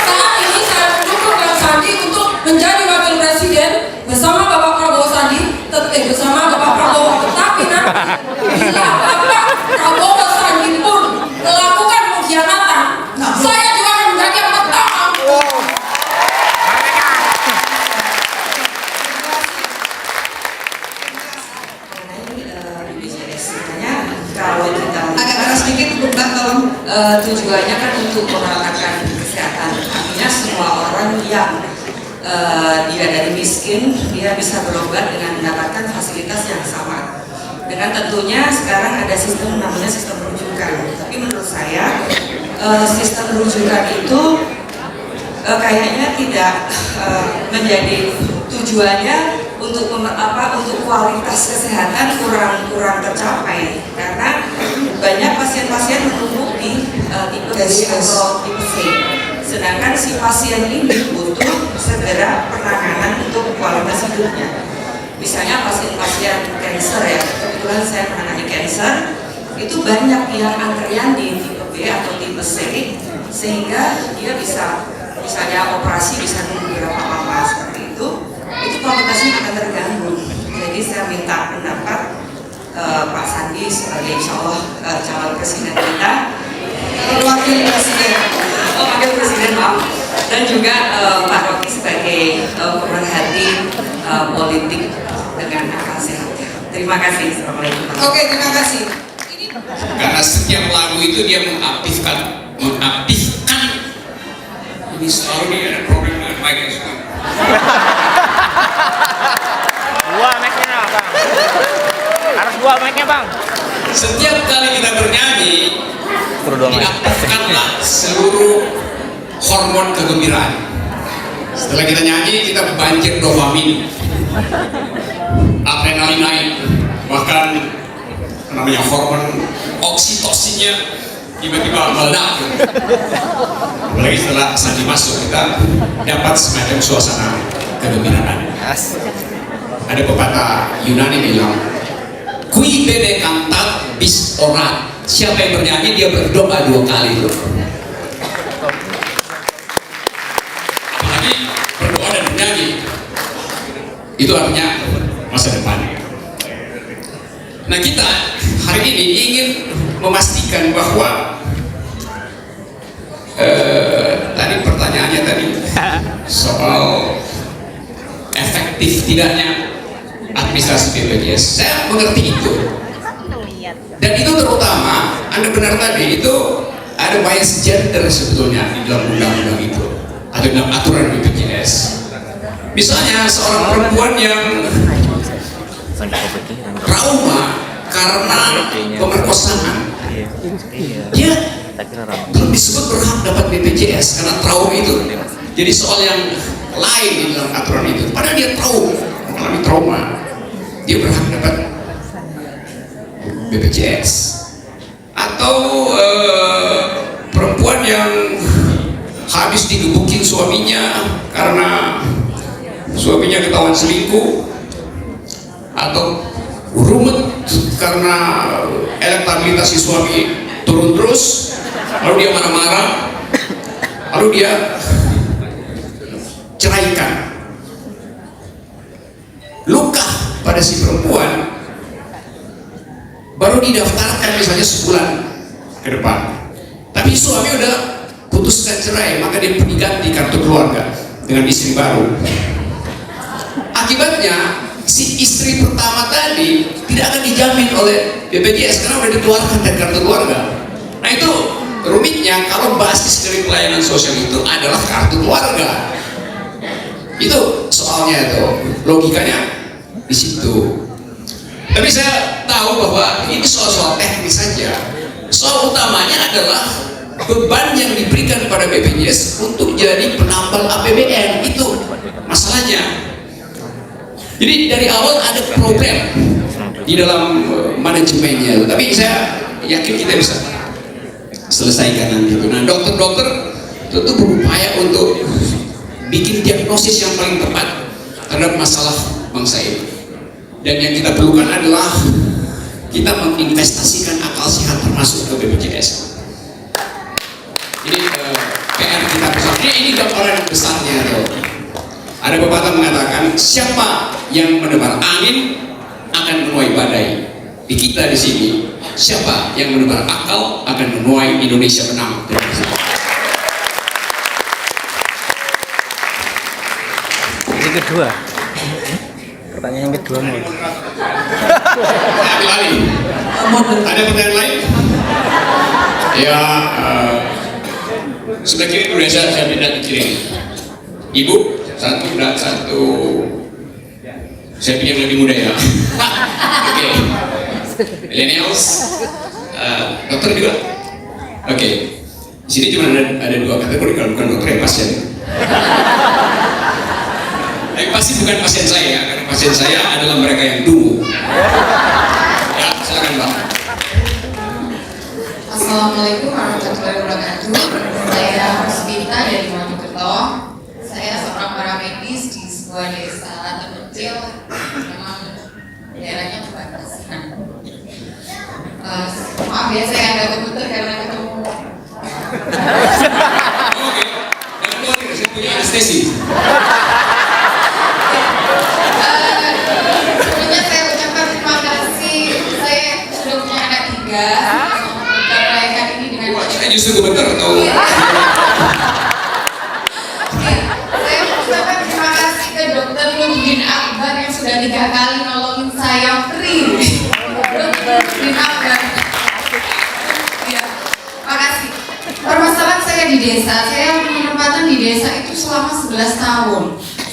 saat ini saya mendukung Bang Sandi untuk menjadi wakil presiden bersama Bapak Prabowo Sandi, bersama Bapak Prabowo. Tetapi nanti bila Bapak Prabowo Sandi pun melakukan pengkhianatan, saya juga akan menjadi yang pertama. Kalau kita Agak keras sedikit, Mbak, tolong. tujuannya kan untuk meratakan kesehatan, artinya semua orang yang dia dari miskin dia bisa berobat dengan mendapatkan fasilitas yang sama. Dengan tentunya sekarang ada sistem namanya sistem rujukan. Tapi menurut saya sistem rujukan itu kayaknya tidak menjadi tujuannya untuk untuk kualitas kesehatan kurang tercapai karena banyak pasien-pasien menumpuk di tipe B atau tipe C. Sedangkan si pasien ini butuh segera penanganan untuk kualitas hidupnya. Misalnya pasien-pasien kanker ya, kebetulan saya menangani kanker, itu banyak yang antrian di tipe B atau tipe C, sehingga dia bisa misalnya operasi bisa nunggu berapa lama seperti itu kualitasnya akan terganggu. Jadi saya minta pendapat Pak Sandi sebagai insya Allah calon presiden kita, Wakil presiden. wakil presiden maaf, dan juga Pak Rocky sebagai pemerhati politik dengan akal sehat. Terima kasih. Assalamualaikum. Oke, terima kasih. Karena setiap lagu itu dia mengaktifkan ini selalu dia ada problem dengan mic semua. Dua mic-nya bang. Harus dua mic-nya bang. Setiap kali kita bernyanyi Perlu dua mic. diaktifkanlah seluruh hormon kegembiraan. Setelah kita nyanyi kita banjir dopamin, adrenalin naik, bahkan namanya hormon oksitosinnya tiba-tiba meledak. Apalagi setelah Sandi masuk, kita dapat semacam suasana kegembiraan. Ada pepatah Yunani bilang, qui bene cantat bis orat. Siapa yang bernyanyi dia berdoa 2 kali loh. Apalagi berdoa dan bernyanyi, itu artinya masa depan. Nah, kita hari ini ingin memastikan bahwa tadi pertanyaannya tadi soal efektif tidaknya administrasi BPJS, saya mengerti itu. Dan itu terutama, Anda benar tadi, itu ada bias gender sebetulnya di dalam undang-undang itu atau dalam aturan BPJS. Misalnya seorang perempuan yang trauma karena pemerkosaan, dia belum disebut berhak dapat BPJS karena trauma itu jadi soal yang lain di dalam aturan itu. Padahal dia mengalami trauma, dia berhak dapat BPJS. Atau perempuan yang habis digebukin suaminya karena suaminya ketahuan selingkuh, atau rumit karena elektabilitas si suami turun terus, lalu dia marah-marah, lalu dia ceraikan. Luka pada si perempuan baru didaftarkan misalnya sebulan ke depan, tapi suami udah putuskan cerai, maka dia diganti kartu keluarga dengan istri baru. Akibatnya si istri pertama tadi tidak akan dijamin oleh BPJS karena udah dikeluarkan dari kartu keluarga. Nah, itu rumitnya kalau basis dari pelayanan sosial itu adalah kartu keluarga. Itu soalnya, itu logikanya di situ. Tapi saya tahu bahwa ini soal-soal teknis saja. Soal utamanya adalah beban yang diberikan pada BPJS untuk jadi penambal APBN. Itu masalahnya. Jadi dari awal ada problem di dalam manajemennya. Tapi saya yakin kita bisa selesaikan nanti itu. Nah, dokter-dokter tentu berupaya untuk bikin diagnosis yang paling tepat terhadap masalah bangsa ini. Dan yang kita perlukan adalah kita menginvestasikan akal sehat termasuk ke BPJS. Ini PR kita besar. Ini gambaran besarnya tuh. Ada pepatah mengatakan, siapa yang menebar angin akan menuai badai. Di kita di sini, siapa yang menebar akal akan menuai Indonesia menang. Yang kedua, pertanyaan yang kedua mau. Ambil alih. Ada pertanyaan lain? Ya, sebelah kiri dulu ya, saya pindah ke kiri. Ibu, satu, saya pilih yang lebih muda ya. Oke. Millennials, dokter juga. Oke. Di sini cuma ada 2 kategori, kalau bukan dokter ya pasien. Tapi pasti bukan pasien saya, karena pasien saya adalah mereka yang dungu. Ya, silakan Pak. Assalamualaikum warahmatullahi wabarakatuh. Saya Puspita dari Mojokerto. Saya seorang paramedis di sebuah desa terpencil, memang daerahnya terbatas. Maaf ya, saya agak kebutuhan karena ketemu. Oke, jangan khawatir, saya punya anestesi. Sebelumnya saya ucapkan terima kasih. Saya sudah punya anak 3. Kita merayakan ini dengan Saya justru gemeter atau? Saya ucapkan terima kasih ke Dr. Nurdin Akbar yang sudah 3 kali nolongin saya free. Dr. Nurdin Akbar. Ya, makasih. Permasalahan saya di desa, saya penempatan di desa itu selama 11 tahun.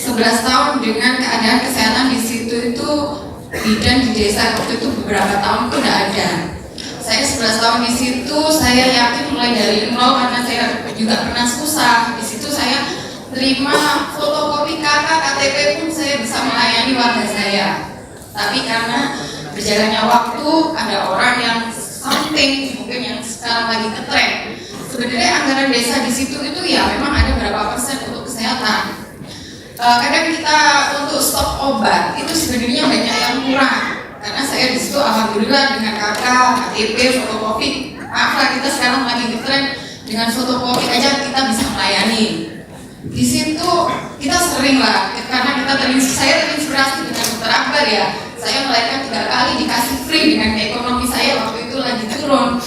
11 tahun dengan keadaan kesehatan di situ itu bidan di desa waktu itu beberapa tahun itu tidak ada. Saya 11 tahun di situ, saya yakin mulai dari nol karena saya juga pernah susah. Di situ saya terima fotokopi KK, KTP pun saya bisa melayani warga saya. Tapi karena berjalannya waktu, ada orang yang something mungkin yang sekarang lagi ngetren. Sebenarnya anggaran desa di situ itu ya memang ada berapa persen untuk kesehatan. Kadang kita untuk stok obat itu sebenarnya banyak yang kurang. Karena saya di situ alhamdulillah dengan KK, KTP, fotokopi, maaf kita sekarang lagi ngetren dengan fotokopi aja kita bisa melayani. Di situ kita sering lah, karena saya terinspirasi dengan Dokter Akbar ya. Saya melahirkan 3 kali dikasih free dengan ekonomi saya waktu itu lagi turun.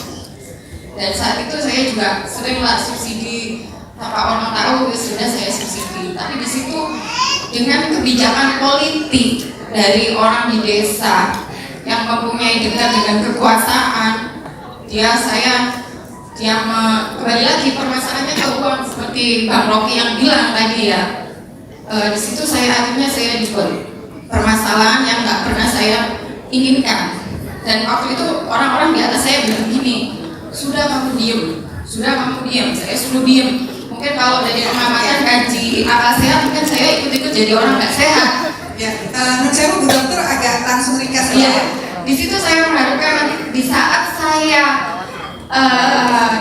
Dan saat itu saya juga sering lah subsidi tanpa orang tahu sudah saya subsidi. Tapi di situ dengan kebijakan politik dari orang di desa yang mempunyai dekat dengan kekuasaan, kembali lagi permasalahannya ke uang seperti Bang Rocky yang bilang tadi ya. Di situ akhirnya saya diberi permasalahan yang nggak pernah saya inginkan. Dan waktu itu orang-orang di atas saya bilang gini, sudah kamu diem, saya suruh diem. Mungkin kalau dari pengamatan gaji akal sehat, mungkin saya ikut-ikut jadi orang nggak sehat. Ya, saya Bu Dokter agak langsung ringkas ya. Di situ saya mengharapkan nanti di saat saya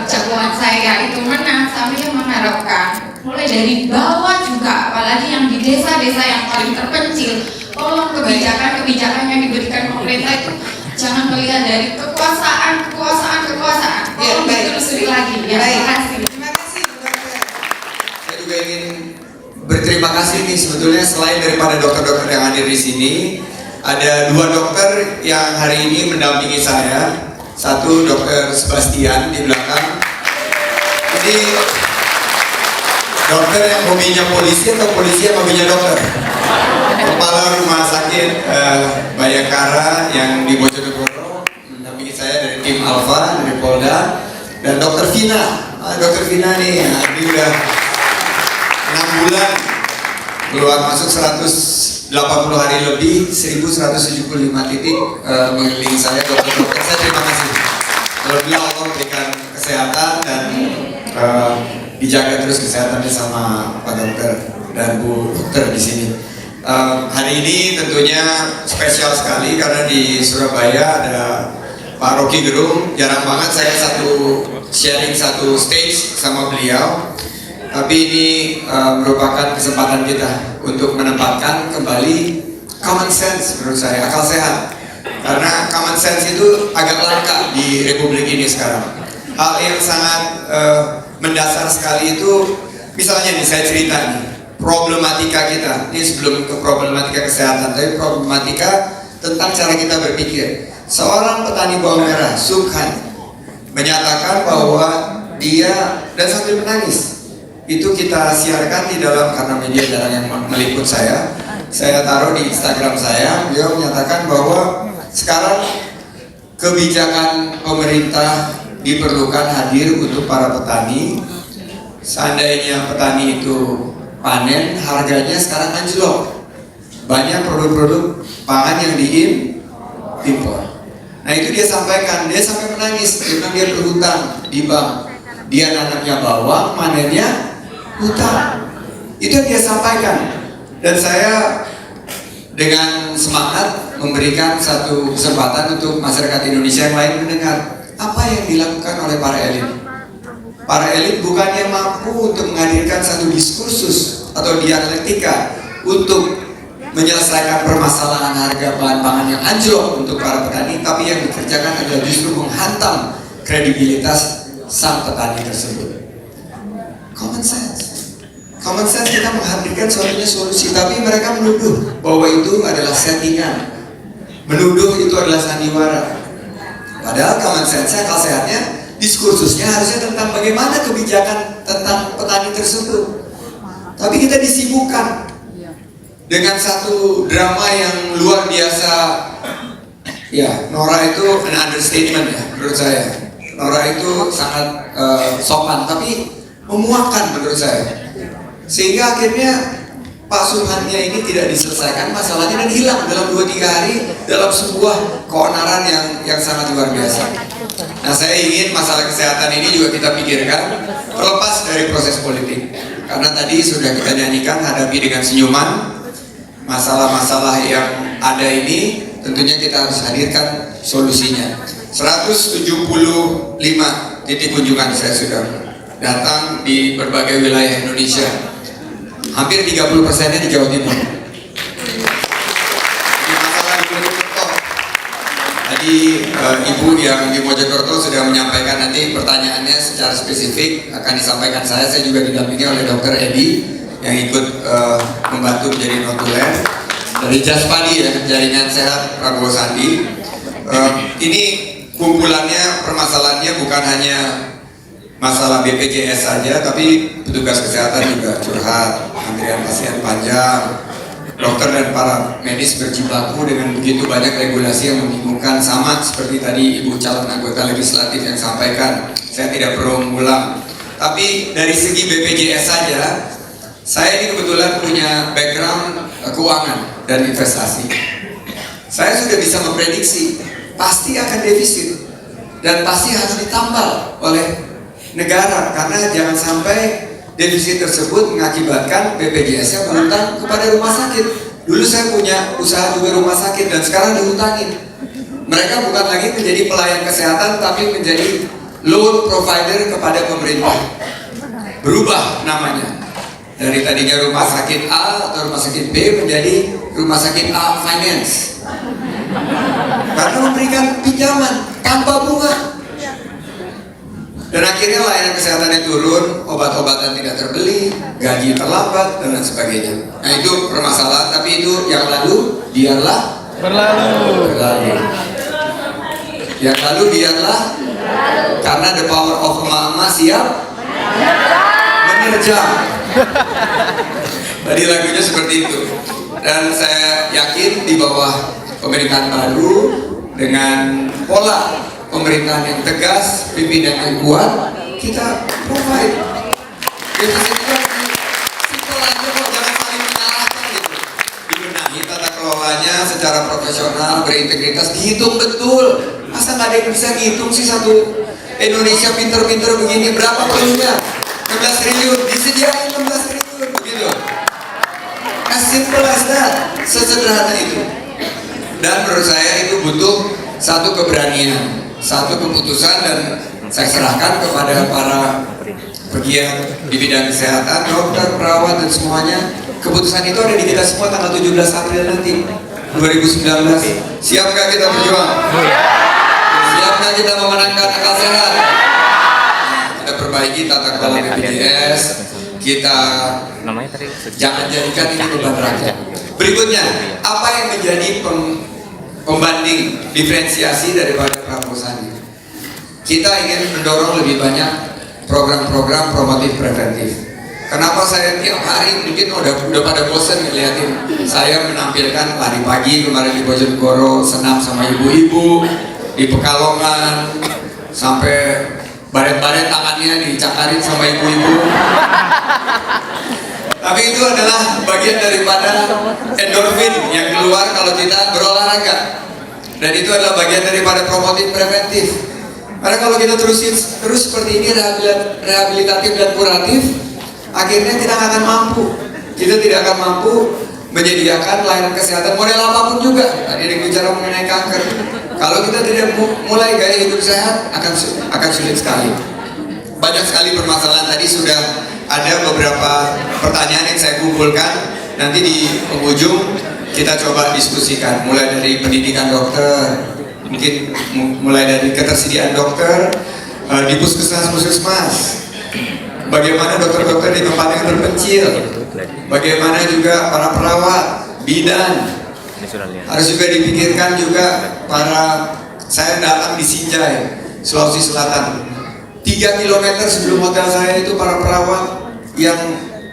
jagoan saya itu menang, saya mengharapkan mulai dari bawah juga, apalagi yang di desa-desa yang paling terpencil, tolong kebijakan yang diberikan pemerintah itu jangan melihat dari kekuasaan. Tolong ditelusuri lagi. Ya, terima kasih. Terima kasih Bu Dokter. Saya juga ingin berterima kasih nih, sebetulnya selain daripada dokter-dokter yang hadir di sini, ada 2 dokter yang hari ini mendampingi saya. Satu Dokter Sebastian di belakang. Ini dokter yang hobinya polisi atau polisi yang hobinya dokter. Kepala Rumah Sakit Bayangkara yang di Bojonegoro mendampingi saya dari tim Alfa dari Polda. Dan Dokter Vina. Dokter Vina nih, ini udah 6 bulan keluar masuk 180 hari lebih, 1175 titik mengelilingi saya. Dokter-dokter saya terima kasih. Terlebih Allah memberikan kesehatan dan dijaga terus kesehatannya sama Pak Dokter dan Bu Dokter di sini. Hari ini tentunya spesial sekali karena di Surabaya ada Pak Rocky Gerung. Jarang banget saya sharing satu stage sama beliau. Tapi ini merupakan kesempatan kita untuk menempatkan kembali common sense menurut saya, akal sehat. Karena common sense itu agak langka di Republik ini sekarang. Hal yang sangat mendasar sekali itu, misalnya nih saya cerita nih, problematika kita, ini sebelum ke problematika kesehatan, tapi problematika tentang cara kita berpikir. Seorang petani bawang merah, Sukhan, menyatakan bahwa dia, dan sambil menangis, itu kita siarkan di dalam, karena media jarang yang meliput saya taruh di Instagram saya. Beliau menyatakan bahwa sekarang kebijakan pemerintah diperlukan hadir untuk para petani. Seandainya petani itu panen, harganya sekarang anjlok. Banyak produk-produk pangan yang diimpor. Nah itu dia sampaikan, dia sampai menangis karena dia berhutang di bank. Dia nanamnya bawang, manennya hutang. Itu yang dia sampaikan. Dan saya dengan semangat memberikan satu kesempatan untuk masyarakat Indonesia yang lain mendengar apa yang dilakukan oleh para elit. Para elit bukannya mampu untuk menghadirkan satu diskursus atau dialektika untuk menyelesaikan permasalahan harga bahan pangan yang anjlok untuk para petani, tapi yang dikerjakan adalah justru menghantam kredibilitas sang petani tersebut. Common sense kita menghadirkan suatunya solusi, tapi mereka menuduh bahwa itu adalah settingan, menuduh itu adalah sandiwara. Padahal common sense, akal sehatnya, diskursusnya harusnya tentang bagaimana kebijakan tentang petani tersebut. Tapi kita disibukkan dengan satu drama yang luar biasa. Ya, Nora itu an understatement ya menurut saya. Nora itu sangat sopan tapi memuakkan menurut saya. Sehingga akhirnya Pak Subhannya ini tidak diselesaikan masalahnya dan hilang dalam 2-3 hari dalam sebuah keonaran yang sangat luar biasa. Nah, saya ingin masalah kesehatan ini juga kita pikirkan terlepas dari proses politik. Karena tadi sudah kita nyanyikan, hadapi dengan senyuman. Masalah-masalah yang ada ini tentunya kita harus hadirkan solusinya. 175 titik kunjungan saya sudah datang di berbagai wilayah Indonesia. Hampir 30%-nya di Jawa Timur. Ini masalah di Mojokerto. Tadi Ibu yang di Mojokerto sudah menyampaikan, nanti pertanyaannya secara spesifik akan disampaikan saya. Saya juga didampingi oleh Dr. Edi yang ikut membantu menjadi notulen dari Jaspadi ya, Jaringan Sehat Prabowo Sandi. Ini kumpulannya, permasalahannya bukan hanya masalah BPJS saja, tapi petugas kesehatan juga curhat, antrian pasien panjang, dokter dan para medis berjibaku dengan begitu banyak regulasi yang membingungkan, sama seperti tadi Ibu calon anggota legislatif yang sampaikan. Saya tidak perlu mengulang. Tapi dari segi BPJS saja, saya ini kebetulan punya background keuangan dan investasi. Saya sudah bisa memprediksi pasti akan defisit dan pasti harus ditambal oleh negara, karena jangan sampai defisit tersebut mengakibatkan BPJS-nya berhutang kepada rumah sakit. Dulu saya punya usaha juga rumah sakit dan sekarang dihutangin. Mereka bukan lagi menjadi pelayan kesehatan tapi menjadi loan provider kepada pemerintah. Berubah namanya. Dari tadinya rumah sakit A atau rumah sakit B menjadi rumah sakit A Finance. Karena memberikan pinjaman tanpa bunga. Dan akhirnya layanan kesehatannya turun, obat-obatan tidak terbeli, gaji terlambat, dan lain sebagainya. Nah itu permasalahan, tapi itu yang lalu biarlah berlalu. Yang lalu biarlah, karena the power of emak-emak siap menerjang. Tadi lagunya seperti itu. Dan saya yakin di bawah pemerintahan baru dengan pola pemerintahan yang tegas, pimpinan yang kuat, kita provide. Itu simpel aja kok, jangan saling menyalahkan gitu. Dibenahi tata kelolanya secara profesional, berintegritas, dihitung betul. Masa nggak ada yang bisa ngitung sih satu Indonesia pinter-pinter begini, berapa perlunya? 16 triliun, disediain 16 triliun, begitu. As simple as that, sesederhana itu. Dan menurut saya itu butuh satu keberanian, satu keputusan, dan saya serahkan kepada para pegiat di bidang kesehatan, dokter, perawat, dan semuanya. Keputusan itu ada di kita semua tanggal 17 April nanti 2019. Siap nggak kita berjuang? Siap nggak kita memenangkan akal sehat? Kita perbaiki tata kelola BPJS, kita jangan jadikan ini beban rakyat. Berikutnya, apa yang menjadi pembanding diferensiasi daripada Prabowo Sandi? Kita ingin mendorong lebih banyak program-program promotif preventif. Kenapa saya tiap hari mungkin udah pada bosan ngeliatin saya menampilkan lari pagi kemarin di Bojonegoro, senam sama ibu-ibu di Pekalongan, sampai baret-baret tangannya dicakarin sama ibu-ibu. Tapi itu adalah bagian daripada endorfin yang keluar kalau kita berolahraga. Dan itu adalah bagian daripada promotif preventif. Karena kalau kita terus seperti ini, rehabilitatif dan kuratif, akhirnya kita nggak akan mampu. Kita tidak akan mampu menyediakan layanan kesehatan model apapun juga. Tadi ada bicara mengenai kanker. Kalau kita tidak mulai gaya hidup sehat, akan sulit sekali. Banyak sekali permasalahan. Tadi sudah ada beberapa pertanyaan yang saya kumpulkan. Nanti di penghujung kita coba diskusikan, mulai dari pendidikan dokter, mungkin mulai dari ketersediaan dokter di puskesmas, bagaimana dokter-dokter di tempat yang terpencil, bagaimana juga para perawat, bidan, harus juga dipikirkan juga para, saya datang di Sinjai, Sulawesi Selatan, 3 km sebelum hotel saya itu para perawat yang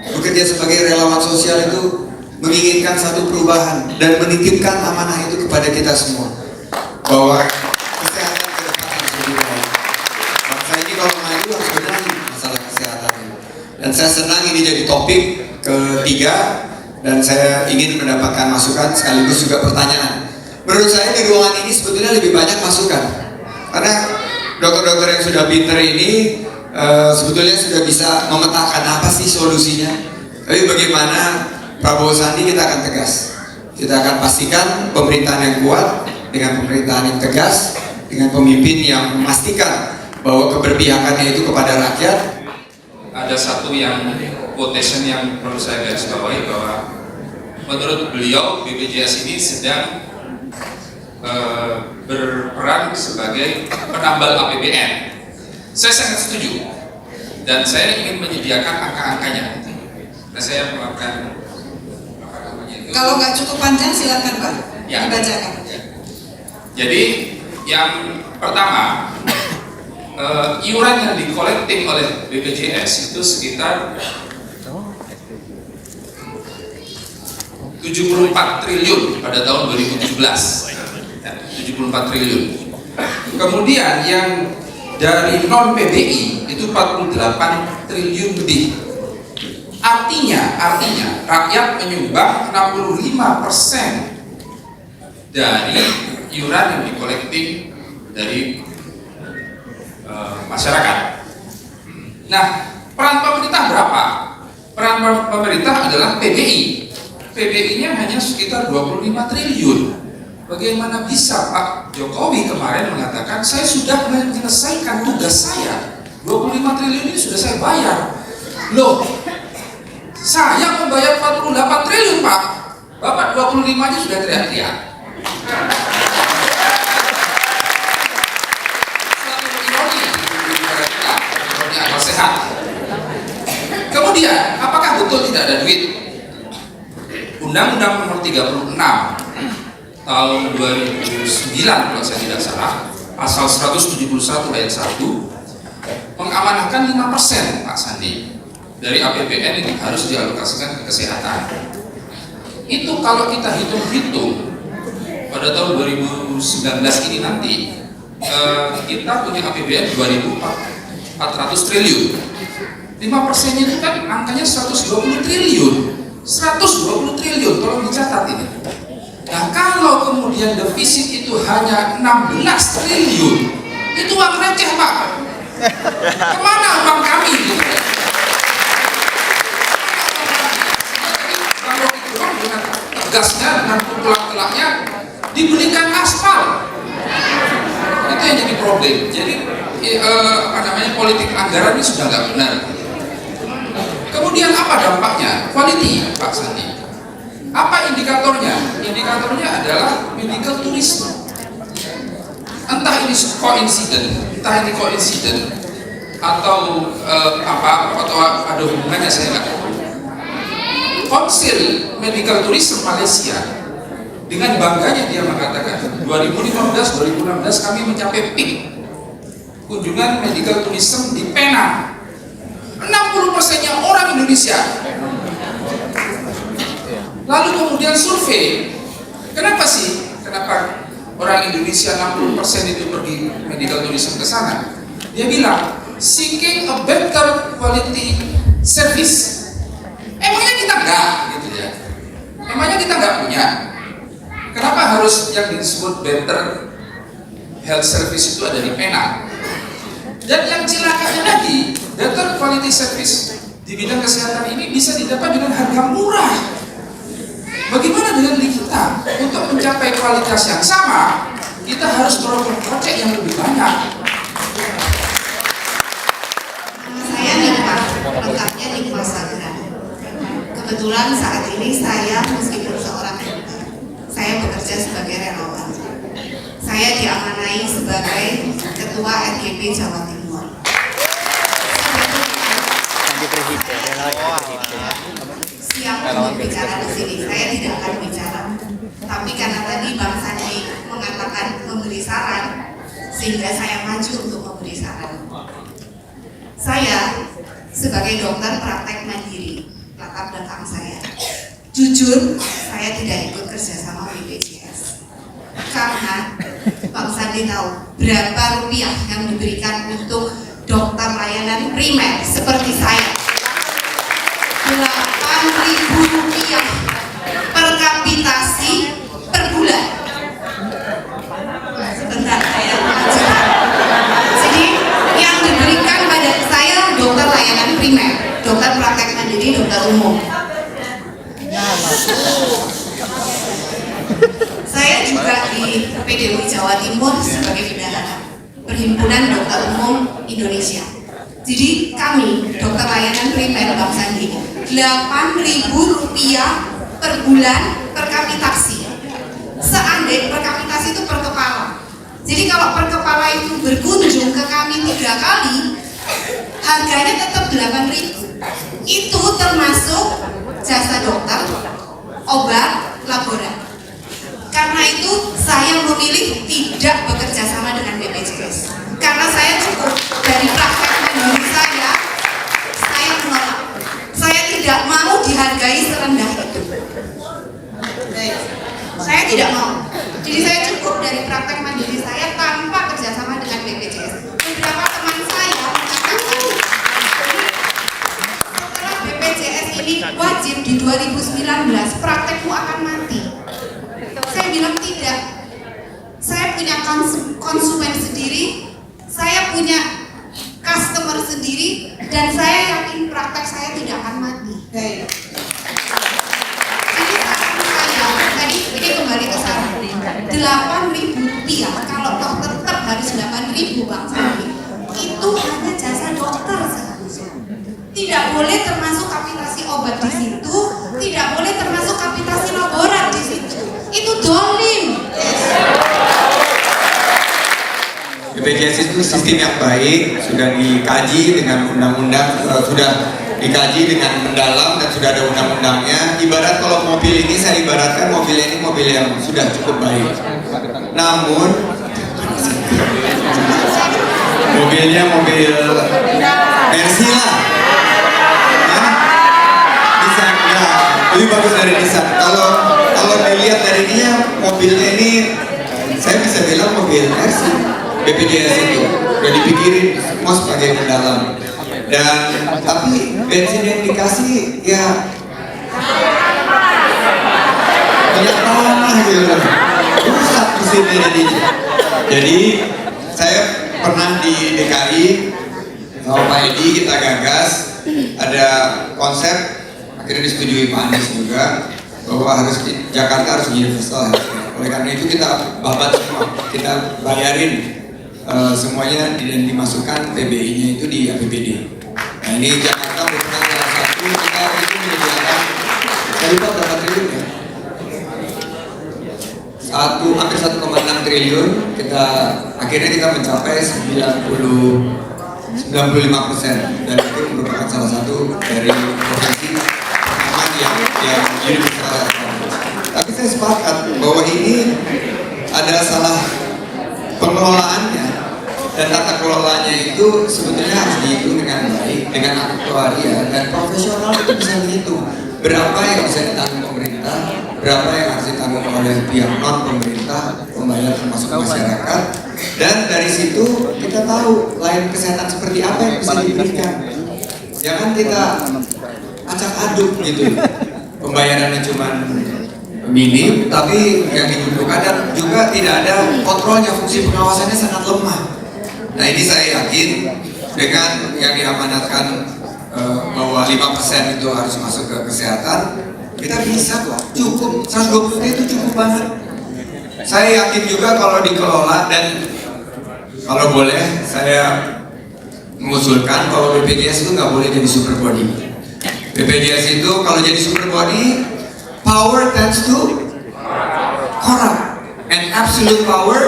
bekerja sebagai relawan sosial itu menginginkan satu perubahan dan menitipkan amanah itu kepada kita semua, bahwa kesehatan ke depan harus lebih baik. Bangsa ini kalau maju harus benahi masalah kesehatan. Dan saya senang ini jadi topik ketiga, dan saya ingin mendapatkan masukan sekaligus juga pertanyaan. Menurut saya di ruangan ini sebetulnya lebih banyak masukan, karena dokter-dokter yang sudah pinter ini sebetulnya sudah bisa memetakan apa sih solusinya. Tapi bagaimana Prabowo Sandi, kita akan tegas. Kita akan pastikan pemerintahan yang kuat dengan pemerintahan yang tegas, dengan pemimpin yang memastikan bahwa keberpihakannya itu kepada rakyat. Ada satu yang quotation yang perlu saya garis bawahi, bahwa menurut beliau BPJS ini sedang berperan sebagai penambal APBN. Saya sangat setuju dan saya ingin menyediakan angka-angkanya. Nah, saya melakukan Kalau nggak cukup panjang silakan Pak ya, dibacakan. ya. Jadi yang pertama, iuran yang dikolekting oleh BPJS itu sekitar 74 triliun pada tahun 2017. Ya, 74 triliun. Kemudian yang dari non PBI itu 48 triliun lebih. Artinya rakyat menyumbang 65% dari iuran yang dikolekting dari masyarakat. Nah, peran pemerintah berapa? Peran pemerintah adalah PBI. PBI-nya hanya sekitar 25 triliun. Bagaimana bisa Pak Jokowi kemarin mengatakan saya sudah menyelesaikan tugas saya, 25 triliun ini sudah saya bayar. Loh, saya membayar 48 triliun Pak, Bapak 25 aja sudah teriak-teriak. Ironi akal sehat. Kemudian, apakah betul tidak ada duit? Undang-Undang Nomor 36 tahun 2009 kalau saya tidak salah, pasal 171 ayat 1 mengamanahkan 5% Pak Sandi dari APBN ini harus dialokasikan ke kesehatan. Itu kalau kita hitung-hitung pada tahun 2019 ini nanti kita punya APBN 2.400 triliun. 5% itu kan angkanya 120 triliun. 120 triliun, tolong dicatat ini. Nah, kalau kemudian defisit itu hanya 16 triliun, itu uang receh Pak. Kemana uang kami? Gitu. Kalau itu dengan tegasnya, dengan telak-telaknya dibelikan aspal, itu yang jadi problem. Jadi politik anggaran ini sudah nggak benar. Kemudian apa dampaknya? Quality, Pak Sandi. Apa indikatornya? Indikatornya adalah medical tourism. Entah ini coincident atau atau ada hubungannya, saya nggak tahu. Konsil Medical Tourism Malaysia dengan bangganya dia mengatakan 2015-2016 kami mencapai peak kunjungan medical tourism di Penang. 60%-nya orang Indonesia. Lalu kemudian survei, kenapa orang Indonesia 60% itu pergi medical tourism ke sana? Dia bilang seeking a better quality service. Emangnya kita enggak gitu ya? Emangnya kita enggak punya? Kenapa harus yang disebut better health service itu ada di Penang? Dan yang celakanya lagi, better quality service di bidang kesehatan ini bisa didapat dengan harga murah. Bagaimana dengan kita? Untuk mencapai kualitas yang sama, kita harus merogoh kocek yang lebih banyak. Saya Nikmah, lengkapnya Nikmah Sagra. Kebetulan saat ini saya meskipun seorang dokter, saya bekerja sebagai relawan. Saya diamanai sebagai Ketua RGP Jawa Timur. Siap untuk bicara di sini, saya tidak akan bicara. Tapi karena tadi Bang Sandi mengatakan memberi saran, sehingga saya maju untuk memberi saran. Saya sebagai dokter praktek mandiri, latar belakang saya, jujur saya tidak ikut kerja sama BPJS karena Bang Sandi tahu berapa rupiah yang diberikan untuk dokter layanan primer seperti saya. 8.000 rupiah per kapitasi per bulan. Sebentar saya lanjutkan. Jadi yang diberikan pada saya dokter layanan primer, dokter praktek mandiri, dokter umum. Saya Saya juga di PDUI Jawa Timur sebagai bendahara Perhimpunan Dokter Umum Indonesia. Jadi kami, dokter layanan primer Bang Sandi, Rp8.000 per bulan per kapitasi. Seandainya per kapitasi itu per kepala. Jadi kalau per kepala itu berkunjung ke kami 3 kali, harganya tetap 8.000. Itu termasuk jasa dokter, obat, laboratorium. Karena itu saya memilih tidak bekerja sama dengan BPJS. Karena saya cukup dari praktek mandiri saya menolak. Saya tidak mau dihargai serendah itu. Saya tidak mau. Jadi saya cukup dari praktek mandiri saya tanpa kerjasama dengan BPJS. Beberapa teman saya mengatakan setelah BPJS ini wajib di 2019 praktekmu akan mati. Saya bilang tidak. Saya punya konsumen sendiri, saya punya customer sendiri, dan saya yakin praktek saya tidak akan mati. Jadi saran saya, tadi ini kembali ke sana, Rp8.000, kalau toh tetap harus 8.000 Bang Sandi, itu hanya jasa dokter seharusnya. Tidak boleh termasuk kapitasi obat di situ, tidak boleh termasuk kapitasi laboratorium di situ. Itu dolim. BPJS itu sistem yang baik, sudah dikaji dengan undang-undang, sudah dikaji dengan mendalam dan sudah ada undang-undangnya. Ibarat kalau mobil ini, saya ibaratkan mobil ini mobil yang sudah cukup baik. Namun mobilnya mobil Mercy lah, ya? Nissan, ya, lebih bagus dari Nissan. Kalau dilihat dari ini mobilnya ini, saya bisa bilang mobil Mercy. BPJS itu udah dipikirin semua sebagai mendalam, dan tapi bensin yang dikasih ya minyak tanah gitu, rusak mesinnya jadinya. Jadi saya pernah di DKI sama Pak Edi, kita gagas ada konsep, akhirnya disetujui Pak Anies juga, bahwa Jakarta harus universal. Oleh karena itu kita babat semua, kita bayarin semuanya dan dimasukkan PBI-nya itu di APBD. Nah ini Jakarta merupakan salah satu, kita itu menyediakan, saya lupa berapa triliun ya? Hampir 1,6 triliun, akhirnya kita mencapai 95%, dan itu merupakan salah satu dari provinsi yang universal. Tapi saya sepakat bahwa ini ada salah pengelolaannya, dan tata kelolanya itu sebetulnya harus dihitung dengan baik, dengan aktuaria dan profesional. Itu bisa dihitung berapa yang bisa ditanggung pemerintah, berapa yang harus ditanggung oleh pihak non pemerintah, pembayar termasuk masyarakat, dan dari situ kita tahu layanan kesehatan seperti apa yang bisa diberikan. Jangan kita acak aduk gitu, pembayarannya cuma minim, tapi yang dibutuhkan dan juga tidak ada kontrolnya, fungsi pengawasannya sangat lemah. Nah ini saya yakin dengan yang diamanatkan bahwa 5% itu harus masuk ke kesehatan, kita bisa kok, cukup 120 itu cukup banget. Saya yakin juga kalau dikelola, dan kalau boleh saya mengusulkan bahwa BPJS itu nggak boleh jadi super body. BPJS itu kalau jadi super body, power tends to corrupt, and absolute power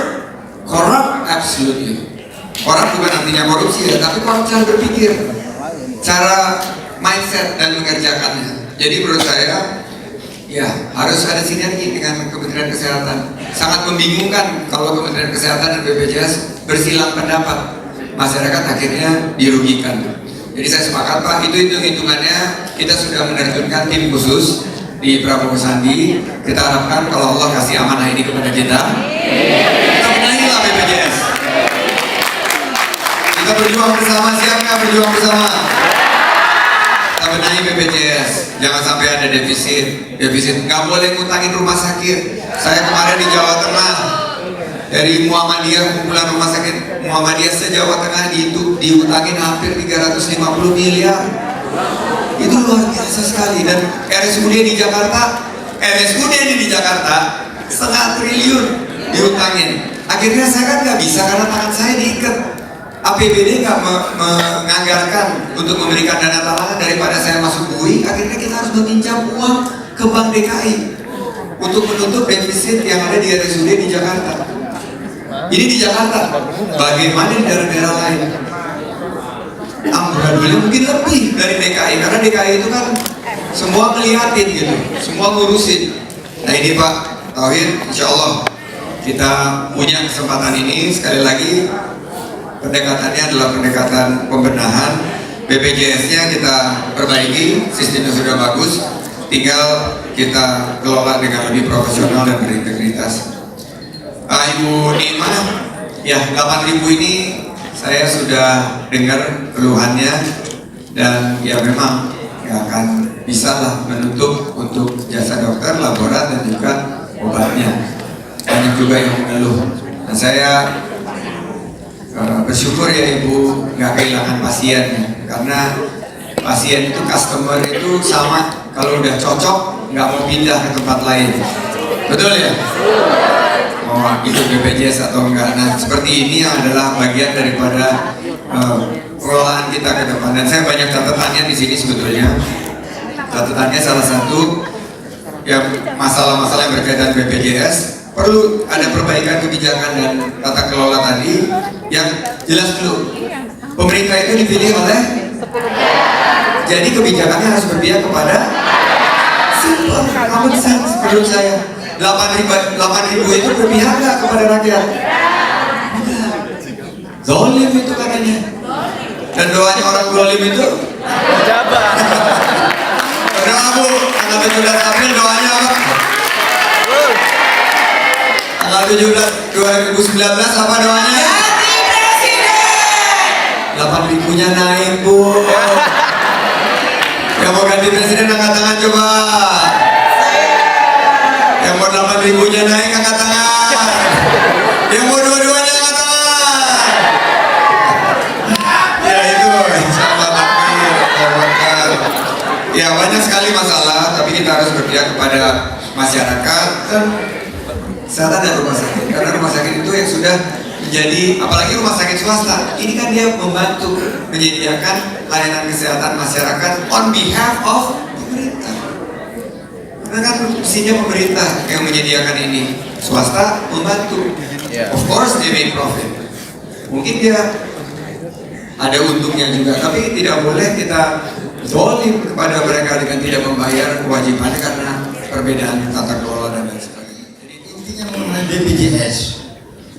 corrupt absolutely. Corrupt bukan artinya korupsi ya, tapi corrupt cara berpikir, cara mindset dan mengerjakannya. Jadi menurut saya ya harus ada sinergi dengan Kementerian Kesehatan. Sangat membingungkan kalau Kementerian Kesehatan dan BPJS bersilang pendapat, masyarakat akhirnya dirugikan. Jadi saya sepakat Pak, itu hitungannya kita sudah menerjunkan tim khusus di Prabowo Sandi. Kita harapkan kalau Allah kasih amanah ini kepada kita benahilah BPJS. Kita berjuang bersama, siap nggak berjuang bersama? Kita benahi BPJS, jangan sampai ada defisit. Nggak boleh ngutangin rumah sakit. Saya kemarin di Jawa Tengah, dari Muhammadiyah, kumpulan rumah sakit Muhammadiyah se-Jawa Tengah diutangin hampir 350 miliar. Itu luar biasa sekali. Dan RSUD di Jakarta setengah triliun diutangin. Akhirnya saya kan nggak bisa karena tangan saya diikat. APBD nggak menganggarkan untuk memberikan dana talangan daripada saya masuk UI. Akhirnya kita harus meminjam uang ke Bank DKI untuk menutup defisit yang ada di RSUD di Jakarta. Ini di Jakarta. Bagaimana di daerah-daerah lain? Amburadulnya mungkin lebih dari DKI karena DKI itu kan semua ngeliatin gitu, semua ngurusin. Nah ini Pak Tauhid, insya Allah kita punya kesempatan ini. Sekali lagi pendekatannya adalah pendekatan pembenahan. BPJS-nya kita perbaiki, sistemnya sudah bagus, tinggal kita kelola dengan lebih profesional dan berintegritas. Ibu Nima, ya 8.000 ini saya sudah dengar keluhannya dan ya memang ya akan bisa lah menutup untuk jasa dokter, laborat dan juga obatnya. Banyak juga yang mengeluh. Nah saya bersyukur ya Ibu nggak kehilangan pasiennya, karena pasien itu customer itu sama, kalau udah cocok nggak mau pindah ke tempat lain. Betul ya? Mau itu BPJS atau enggak. Nah seperti ini adalah bagian daripada pengelolaan kita ke depan. Dan saya banyak catatannya di sini sebetulnya. Catatannya salah satu yang masalah-masalah yang berkaitan BPJS perlu ada perbaikan kebijakan dan tata kelola tadi yang jelas dulu. Pemerintah itu dipilih oleh, jadi kebijakannya harus berpihak kepada simple, common sense menurut saya. 8.000 itu berpihak nggak kepada rakyat? Zolim itu katanya. Dan doanya orang zolim itu berapa Bu? Tanggal 17 April doanya apa? Tanggal 17 2019 apa doanya? Ganti presiden. 8.000-nya naik Bu. Yang mau ganti presiden angkat tangan coba. Yang mau 8.000-nya naik angkat tangan. Yang mau dua-duanya angkat tangan. Ya itu sama takbir. Ya banyak sekali masalah, tapi kita harus berpihak kepada masyarakat dan kesehatan dan rumah sakit. Karena rumah sakit itu yang sudah menjadi, apalagi rumah sakit swasta, ini kan dia membantu menyediakan layanan kesehatan masyarakat on behalf of pemerintah. Karena kan fungsinya pemerintah yang menyediakan ini, swasta membantu. Of course they make profit. Mungkin dia ada untungnya juga, tapi tidak boleh kita zalim kepada mereka dengan tidak membayar kewajibannya karena perbedaan tata kelola dan lain sebagainya. Jadi intinya mengenai BPJS,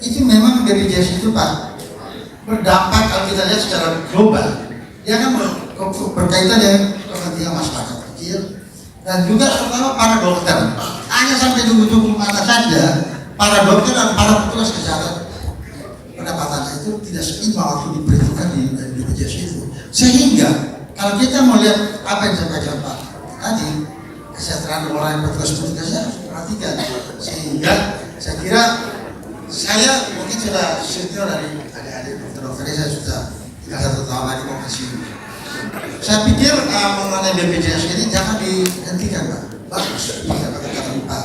itu memang BPJS itu Pak berdampak kalau kita lihat secara global, dia kan berkaitan dengan kepentingan masyarakat kecil dan juga terutama para dokter. Hanya sampai tunggu-tunggu mana saja para dokter dan para petugas kesehatan pendapatannya itu tidak seimbang waktu diperhitungkan di BPJS itu. Sehingga kalau kita melihat apa yang disampaikan Pak tadi, kesejahteraan orang yang petugas-petugasnya harus diperhatikan. Sehingga saya kira saya mungkin sudah senior dari adik-adik dokter-dokter, saya sudah 3 tahun lagi mau pensiun. Saya pikir mengenai BPJS ini jangan dihentikan Pak. Bagus, bisa katakan Pak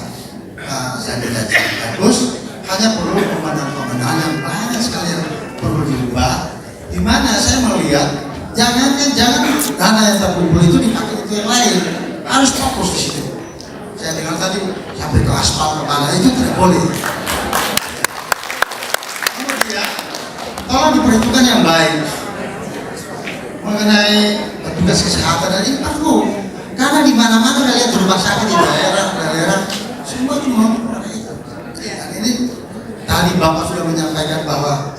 Sandi tadi bagus. Hanya perlu pembenahan yang banyak sekali yang perlu diubah. Di mana saya melihat jangan dana yang terkumpul itu dipakai untuk yang lain, harus fokus di situ. Saya dengar tadi sampai ke aspal kemana itu tidak boleh. Kemudian tolong diperhitungkan yang baik mengenai petugas kesehatan dan ini perlu, karena di mana-mana kita lihat rumah sakit di daerah semua cuma itu. Dan ini tadi Bapak sudah menyampaikan bahwa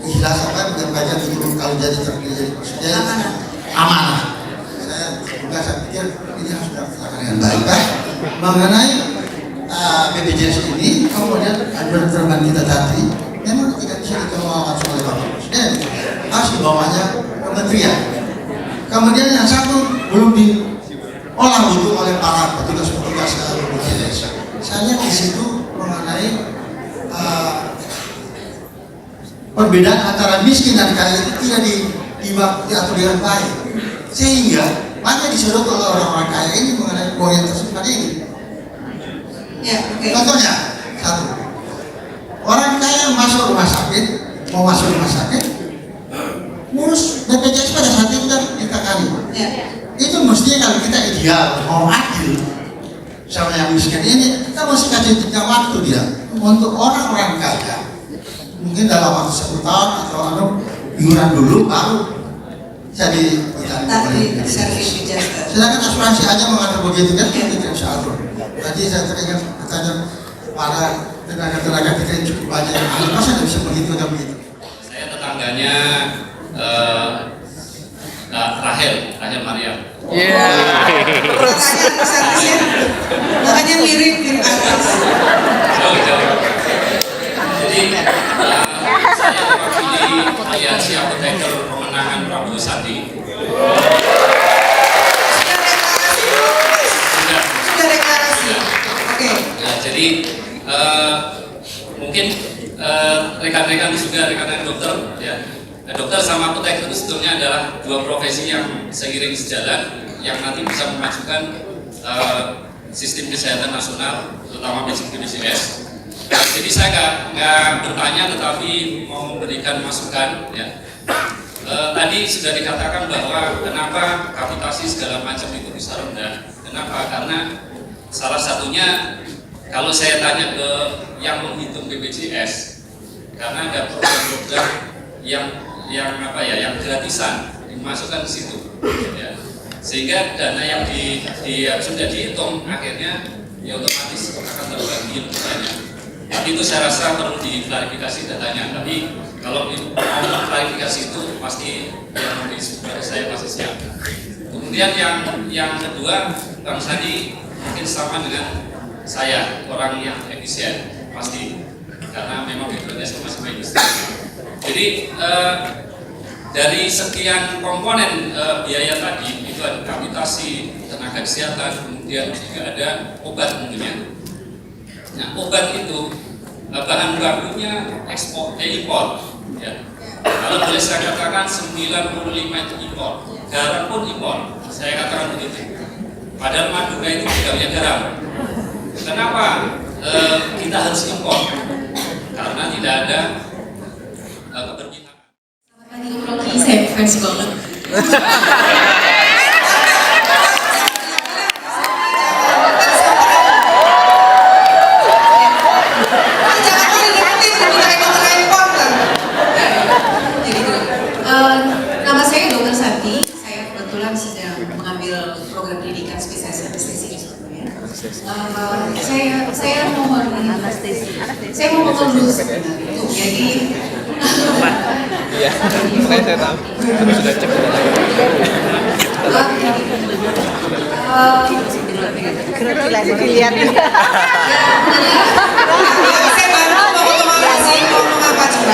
ikhlas apa menyampaikan itu kalau jadi terpilih jadi presiden amanah. Saya pikir ini harus dilaksanakan dengan baik. Mengenai BPJS ini, kemudian ada teman kita tadi memang tidak bisa dikelola langsung oleh Bapak Presiden, harus dibawanya kementerian. Kemudian yang satu belum diolah utuh oleh para petugas-petugas BPJS. Saya lihat di situ mengenai perbedaan antara miskin dan kaya itu tidak diatur dengan baik, sehingga banyak disodot oleh orang-orang kaya ini mengenai uang yang tersebut ini. Ya, oke. Contohnya, Satu, orang kaya masuk rumah sakit, mau masuk rumah sakit, ngurus BPJS pada saat itu kan kita kali. Ya. Itu mestinya kalau kita ideal, mau adil sama yang miskin ini, kita mesti kasih jeda waktu dia untuk orang-orang kaya. Mungkin dalam waktu 10 tahun atau iuran dulu baru jadi Tapi servis bijak. sedangkan asuransi aja mengatur begitu kan, kita tidak bisa atur. Tadi saya teringat bertanya para tenaga-tenaga kita yang cukup banyak yang ahli, masa tidak bisa begitu atau begitu? Saya tetangganya Rahel Mariam. Pertanyaan servisnya, makanya mirip atas. Jauh. Jadi saya mewakili aliansi apoteker pemenangan Prabowo Sandi. Sudah deklarasi. Oke. Nah, jadi mungkin rekan-rekan juga rekan-rekan dokter, ya. Dokter sama apoteker itu sebetulnya adalah dua profesi yang seiring sejalan, yang nanti bisa memajukan sistem kesehatan nasional, terutama BPJS. Jadi saya nggak bertanya, tetapi mau memberikan masukan. Ya. Tadi sudah dikatakan bahwa kenapa kapitasi segala macam itu bisa rendah. Kenapa? Karena salah satunya kalau saya tanya ke yang menghitung BPJS, karena ada program-program yang gratisan dimasukkan ke situ, ya. Sehingga dana yang sudah dihitung akhirnya ya otomatis akan terbagi lebih banyak. Tapi itu saya rasa perlu diklarifikasi datanya. Tapi kalau mau klarifikasi itu pasti yang lebih seperti saya pasti siap. Kemudian yang kedua, Bang Sandi mungkin sama dengan saya, orang yang efisien pasti, karena memang BPJS masih bagus. Jadi dari sekian komponen biaya tadi itu ada kapitasi, tenaga kesehatan, kemudian juga ada obat tentunya. Nah, obat itu bahan bakunya impor, ya. Kalau boleh saya katakan 95 itu impor, garam pun impor, saya katakan begitu. Padahal Madura itu tidak punya garam. Kenapa kita harus impor? Karena tidak ada keberpihakan. Pagi Rocky, saya fans banget. Nama saya Dr. Santi. Saya kebetulan sedang mengambil program pendidikan spesialis anestesi di sebetulnya. Saya mohon dulu sebenarnya. Jadi iya, saya tahu. Sudah cek. Kelihatan. Saya baru mau ngomong apa coba?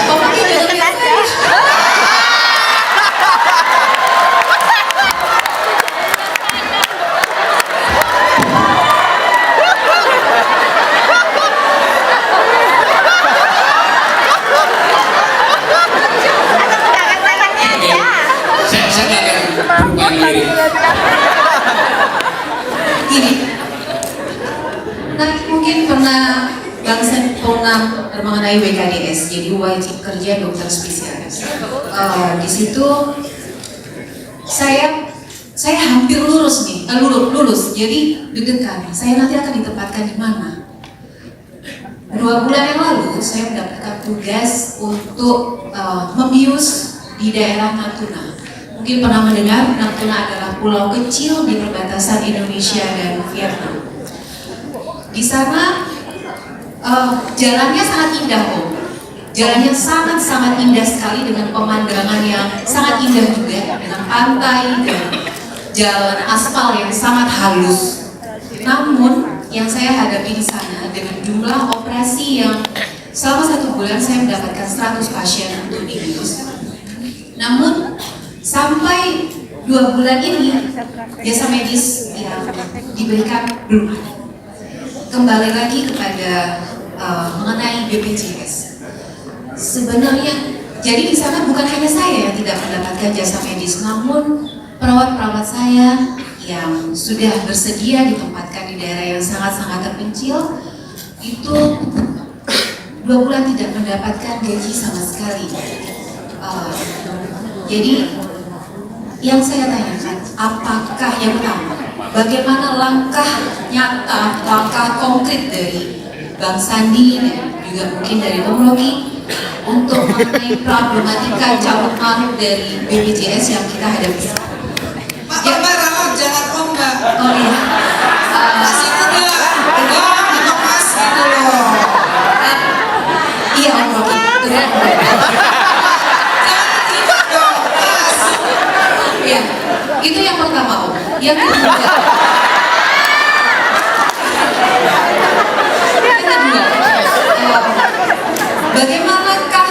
Gini, nah mungkin pernah mengenai WKDS, jadi wajib kerja dokter spesialis. Di situ saya hampir lulus. Jadi deg-degan. Saya nanti akan ditempatkan di mana? 2 bulan yang lalu saya mendapatkan tugas untuk membius di daerah Natuna. Mungkin pernah mendengar, Natuna adalah pulau kecil di perbatasan Indonesia dan Vietnam. Di sana jalannya sangat indah, Jalannya sangat indah sekali dengan pemandangan yang sangat indah juga, dengan pantai dan jalan aspal yang sangat halus. Namun yang saya hadapi di sana dengan jumlah operasi yang selama 1 bulan saya mendapatkan 100 pasien untuk dibius. Namun sampai 2 bulan ini jasa medis yang diberikan belum ada. Kembali lagi kepada mengenai BPJS. Sebenarnya jadi di sana bukan hanya saya yang tidak mendapatkan jasa medis, namun perawat-perawat saya yang sudah bersedia ditempatkan di daerah yang sangat-sangat terpencil itu 2 bulan tidak mendapatkan gaji sama sekali. Jadi yang saya tanyakan, apakah yang pertama, bagaimana langkah nyata, langkah konkret dari Bang Sandi dan juga mungkin dari Bung Rocky untuk mengenai problematika cabut marut dari BPJS yang kita hadapi? Mbak rawat, jangan om Mbak. Oh iya. Masih muda, untuk mas gitu loh. Iya Om Rocky. Ya, itu yang pertama Om. Yang kedua, bagaimanakah,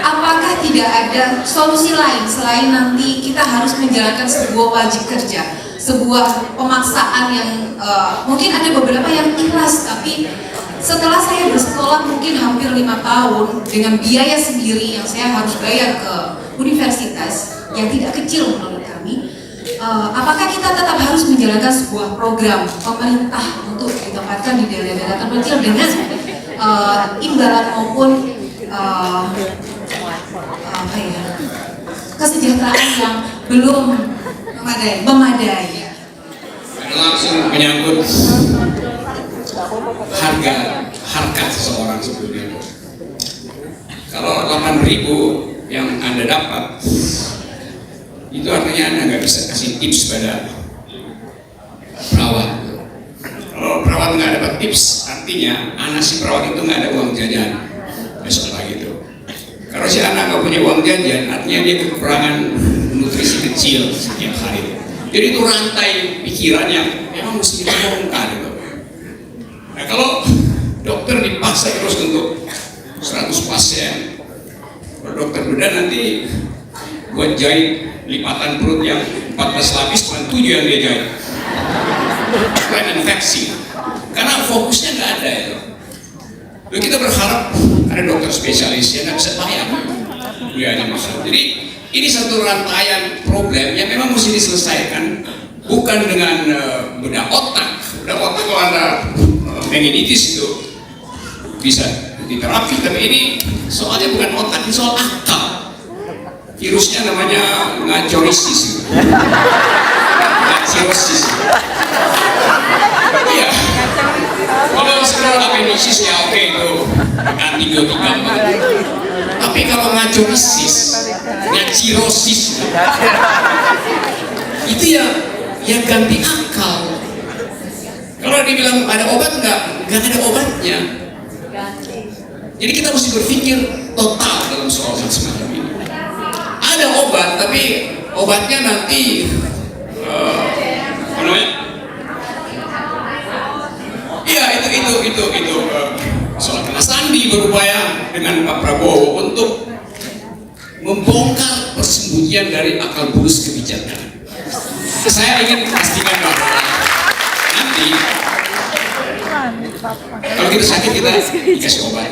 apakah tidak ada solusi lain selain nanti kita harus menjalankan sebuah wajib kerja, sebuah pemaksaan yang mungkin ada beberapa yang ikhlas, tapi setelah saya bersekolah mungkin hampir 5 tahun dengan biaya sendiri yang saya harus bayar ke universitas yang tidak kecil menurut kami, apakah kita tetap harus menjalankan sebuah program pemerintah untuk ditempatkan di daerah-daerah terpencil dengan imbalan maupun kesejahteraan yang belum memadai. Langsung menyangkut harkat seseorang sebetulnya. Kalau 8.000 yang Anda dapat, itu artinya Anda nggak bisa kasih tips pada perawat. Kalau perawat nggak dapat tips, artinya anak si perawat itu nggak ada uang jajan besok pagi itu. Kalau si anak nggak punya uang jajan, artinya dia kekurangan nutrisi kecil setiap hari. Jadi itu rantai pikiran yang memang mesti dibongkar gitu. Nah kalau dokter dipaksa terus untuk 100 pasien, kalau dokter bedah nanti buat jahit lipatan perut yang 14 lapis cuma 7 yang dia jahit. Bukan infeksi, karena fokusnya nggak ada itu. Lalu kita berharap ada dokter spesialis yang nggak bisa bayar, biayanya mahal. Jadi ini satu rantaian problem yang memang mesti diselesaikan, bukan dengan bedah otak. Bedah otak kalau ada meningitis itu bisa diterapi, tapi ini soalnya bukan otak, ini soal akal. Virusnya namanya ngacorisis, ngacirosis. Iya. Kalau sekarang appendicitis ya oke itu antibiotika. Tapi kalau ngacorisis, ngacirosis, itu ya ganti akal. Kalau dibilang ada obat nggak ada obatnya. Jadi kita mesti berpikir total dalam soal semacam ini. Ada obat, tapi obatnya nanti apa namanya? Iya itu soal karena Sandi berupaya dengan Pak Prabowo untuk membongkar persembunyian dari akal bulus kebijakan. Saya ingin pastikan bahwa nanti kalau kita sakit kita dikasih obat,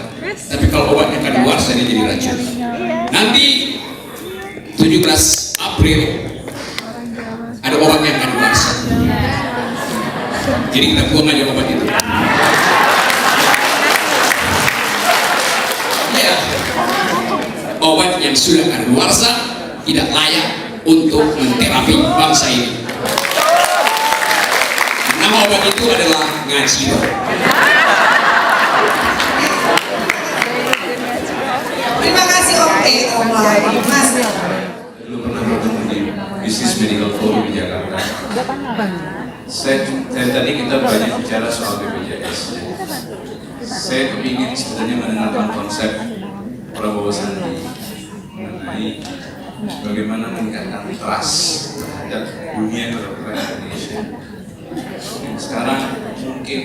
tapi kalau obatnya kadaluarsa dia jadi racun. Nanti 17 April ada obat yang kadaluarsa, jadi kita buang aja obat itu. Ya, obat yang sudah kadaluarsa tidak layak untuk menterapi bangsa ini. Nama obat itu adalah ngaciro. Terima kasih Om Mas. Dulu pernah bertemu di Business Medical Forum di Jakarta. Dan tadi kita banyak bicara soal BPJS. Saya kepingin sebenarnya mendengarkan konsep Prabowo Sandi mengenai bagaimana meningkatkan trust terhadap dunia kedokteran Indonesia. Sekarang mungkin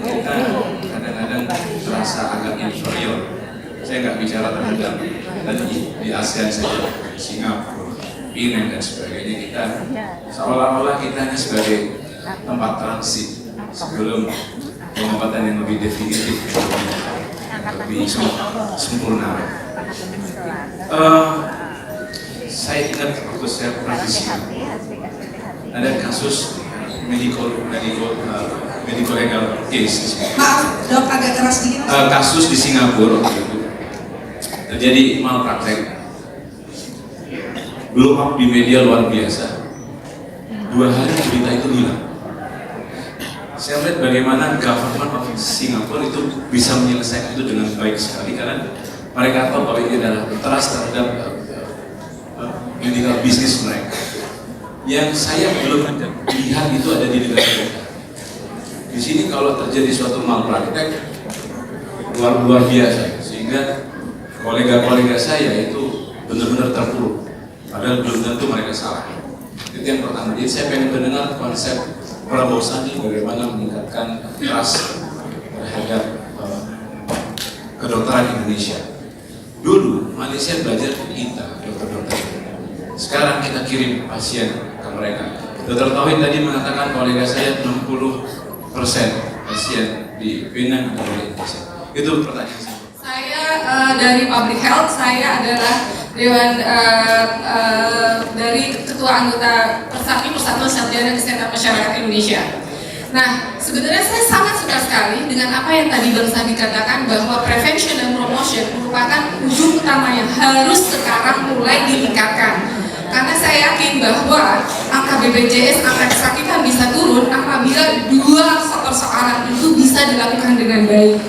kita kadang-kadang terasa agak inferior. Saya nggak bicara terhadap tadi di ASEAN saja, Singapura, Brunei dan sebagainya, kita seolah-olah kita hanya sebagai tempat transit sebelum pengobatan yang lebih definitif, lebih sempurna. Saya ingat waktu saya pernah di Singapura, ada kasus medical legal case. Maaf, dok agak keras dikit. Kasus di Singapura terjadi malpraktek, blow up di media luar biasa. 2 hari berita itu hilang. Saya melihat bagaimana government of Singapura itu bisa menyelesaikan itu dengan baik sekali karena mereka tahu bahwa ini adalah trust terhadap medical bisnis mereka. Yang saya belum lihat itu ada di negara kita. Di sini kalau terjadi suatu malpraktek luar biasa, sehingga kolega-kolega saya itu benar-benar terpuruk. Padahal belum tentu mereka salah. Itu yang pertama. Jadi saya pengen mendengar konsep Prabowo Sandi bagaimana meningkatkan trust terhadap kedokteran Indonesia. Dulu Malaysia belajar ke kita, dokter-dokter. Sekarang kita kirim pasien ke mereka. Dokter Tauhid tadi mengatakan kolega saya 60% pasien di Penang atau Indonesia. Itu pertanyaan saya. Saya dari Public Health, saya adalah Dewan dari Ketua Anggota Persapmi Persatuan Sarjana Kesehatan Masyarakat Indonesia. Nah, sebenarnya saya sangat suka sekali dengan apa yang tadi Bang Sandi katakan bahwa prevention dan promotion merupakan ujung utama yang harus sekarang mulai ditingkatkan. Karena saya yakin bahwa angka BPJS, angka kesakitan bisa turun apabila 2 persoalan itu bisa dilakukan dengan baik.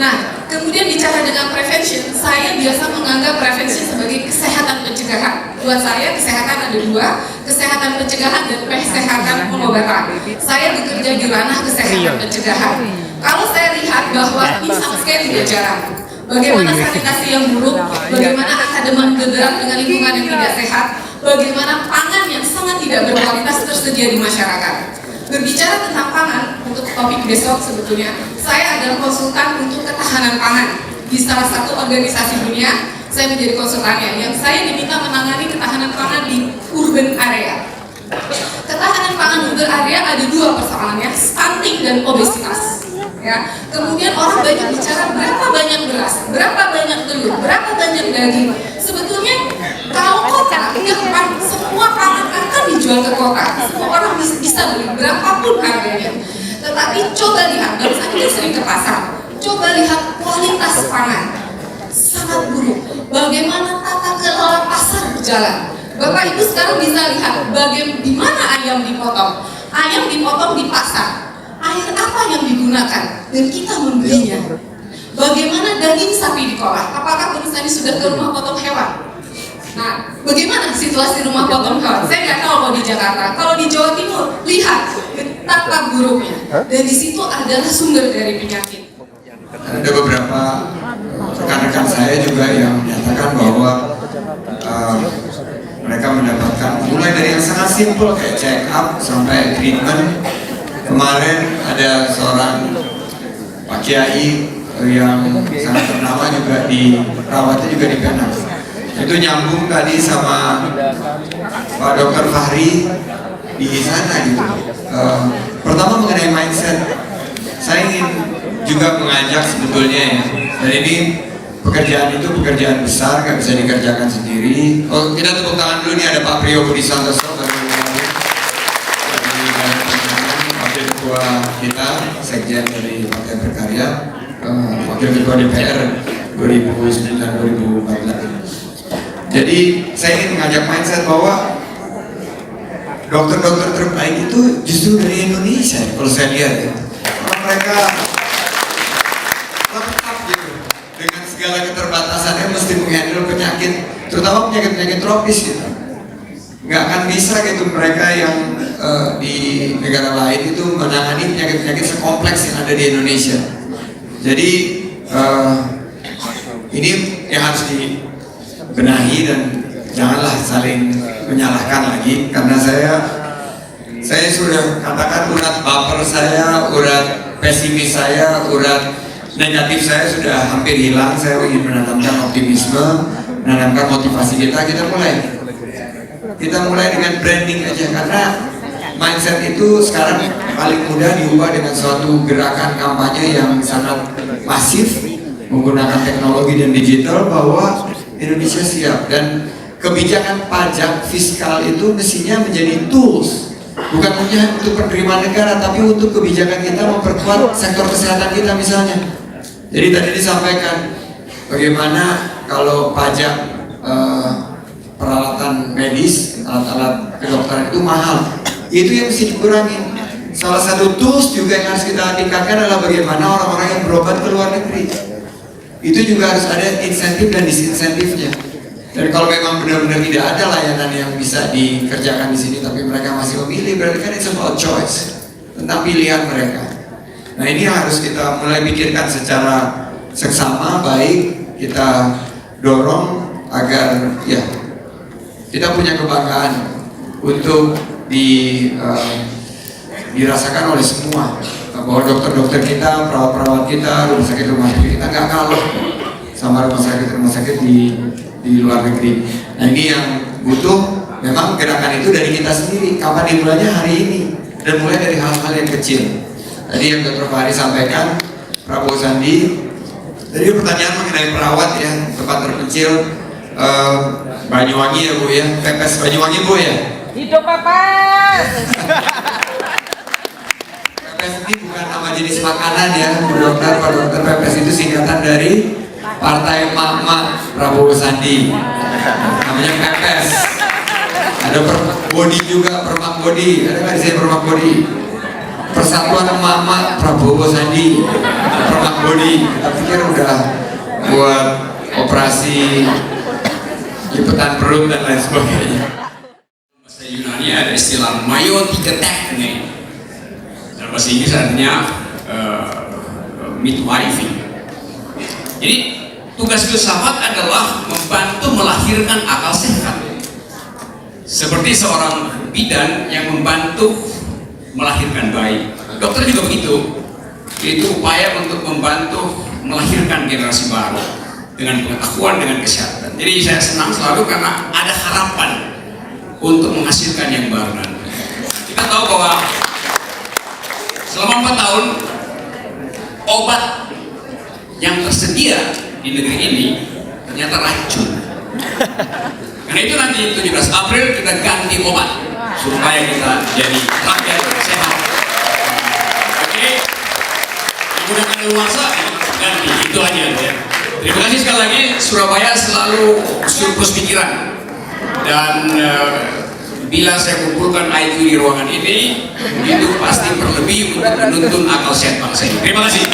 Nah, kemudian bicara dengan prevention, saya biasa menganggap prevention sebagai kesehatan pencegahan. Buat saya kesehatan ada 2, kesehatan pencegahan dan kesehatan pengobatan. Saya bekerja di ranah kesehatan pencegahan. Kalau saya lihat bahwa ini sama sekali tidak jalan. Bagaimana sanitasi yang buruk, bagaimana angka demam berdarah dengan lingkungan yang tidak sehat, bagaimana pangan yang sangat tidak berkualitas tersedia di masyarakat. Berbicara tentang pangan, untuk topik besok sebetulnya, saya adalah konsultan untuk ketahanan pangan. Di salah satu organisasi dunia, saya menjadi konsultannya, yang saya diminta menangani ketahanan pangan di urban area. Ketahanan pangan urban area ada 2 persoalannya, stunting dan obesitas. Ya. Kemudian orang banyak bicara berapa banyak beras, berapa banyak telur, berapa banyak daging. Sebetulnya kalau kota, gampang, semua pangan akan dijual ke kota. Semua orang bisa beli berapapun harganya. Tetapi coba lihat, Bang Sandi sering ke pasar. Coba lihat kualitas pangan, sangat buruk. Bagaimana tata kelola pasar berjalan? Bapak Ibu sekarang bisa lihat bagaimana di mana ayam dipotong. Ayam dipotong di pasar. Air apa yang digunakan dan kita membelinya? Bagaimana daging sapi diolah? Apakah Bang Sandi sudah ke rumah potong hewan? Nah, bagaimana situasi rumah potong hewan? Saya nggak tahu kalau di Jakarta. Kalau di Jawa Timur, lihat betapa buruknya. Dan di situ adalah sumber dari penyakit. Ada beberapa rekan-rekan saya juga yang menyatakan bahwa mereka mendapatkan mulai dari yang sangat simpel kayak check up sampai treatment. Kemarin ada seorang Pak Kiai yang sangat ternama juga dirawatnya juga di Penang. Itu nyambung tadi sama Pak Dr. Fahri di sana gitu. Pertama mengenai mindset, saya ingin juga mengajak sebetulnya ya. Dan ini pekerjaan itu pekerjaan besar, nggak bisa dikerjakan sendiri. Oh, kita tepuk tangan dulu nih, ada Pak Priyo Budi Santoso ketua kita, sekjen dari Partai Berkarya, wakil ketua DPR 2009-2014. Jadi saya ingin mengajak mindset bahwa dokter-dokter terbaik itu justru dari Indonesia. Kalau saya lihat ya, mereka tetap gitu dengan segala keterbatasannya mesti menghandle penyakit, terutama penyakit-penyakit tropis gitu. Nggak akan bisa gitu mereka yang di negara lain itu menangani penyakit-penyakit sekompleks yang ada di Indonesia. Jadi ini yang harus dibenahi dan janganlah saling menyalahkan lagi, karena saya sudah katakan urat baper saya, urat pesimis saya, urat negatif saya sudah hampir hilang. Saya ingin menanamkan optimisme, menanamkan motivasi kita mulai dengan branding aja, karena mindset itu sekarang paling mudah diubah dengan suatu gerakan kampanye yang sangat masif menggunakan teknologi dan digital, bahwa Indonesia siap, dan kebijakan pajak fiskal itu mestinya menjadi tools bukan hanya untuk penerimaan negara, tapi untuk kebijakan kita memperkuat sektor kesehatan kita misalnya. Jadi tadi disampaikan bagaimana kalau pajak peralatan medis, alat-alat kedokteran itu mahal, itu yang mesti dikurangi. Salah satu tools juga yang harus kita tingkatkan adalah bagaimana orang-orang yang berobat ke luar negeri. Itu juga harus ada insentif dan disinsentifnya. Dan kalau memang benar-benar tidak ada layanan yang bisa dikerjakan di sini, tapi mereka masih memilih, berarti kan it's about choice, tentang pilihan mereka. Nah ini harus kita mulai pikirkan secara seksama, baik kita dorong agar ya kita punya kebanggaan untuk dirasakan oleh semua, bahwa dokter-dokter kita, perawat-perawat kita, rumah sakit kita nggak kalah sama rumah sakit di luar negeri. Nah ini yang butuh memang gerakan itu dari kita sendiri. Kapan dimulainya? Hari ini, dan mulai dari hal-hal yang kecil. Tadi yang Dr. Fahri sampaikan, Prabowo Sandi. Tadi pertanyaan mengenai perawat ya, tempat terpencil Banyuwangi ya Bu ya, Pepes Banyuwangi Bu ya. Hidup Pepes. Pepes ini bukan nama jenis makanan ya, Bu Dokter. Pak Dokter, Pepes itu singkatan dari Partai Mak-Mak Prabowo Sandi. Namanya Pepes. Ada Permak Bodi juga, Permak Bodi. Ada nggak di sini Permak Bodi? Persatuan Mak-Mak Prabowo Sandi, Permak Bodi. Kita pikir udah buat operasi lipetan perut dan lain sebagainya. Bahasa Yunani ada istilah mayotigetek nih. Dalam bahasa Inggris artinya midwifery. Jadi tugas filsafat adalah membantu melahirkan akal sehat. Seperti seorang bidan yang membantu melahirkan bayi. Dokter juga begitu. Itu upaya untuk membantu melahirkan generasi baru dengan pengetahuan, dengan kesehatan. Jadi saya senang selalu karena ada harapan untuk menghasilkan yang baru nanti. Kita tahu bahwa selama 4 tahun obat yang tersedia di negeri ini ternyata racun. Karena itu nanti 17 April kita ganti obat supaya kita jadi rakyat sehat. Oke, menggunakan luasa ganti, itu aja ya. Terima kasih sekali lagi. Surabaya selalu surplus pikiran, dan bila saya kumpulkan IQ di ruangan ini, itu pasti berlebih untuk menuntun akal sehat bangsa ini. Terima kasih.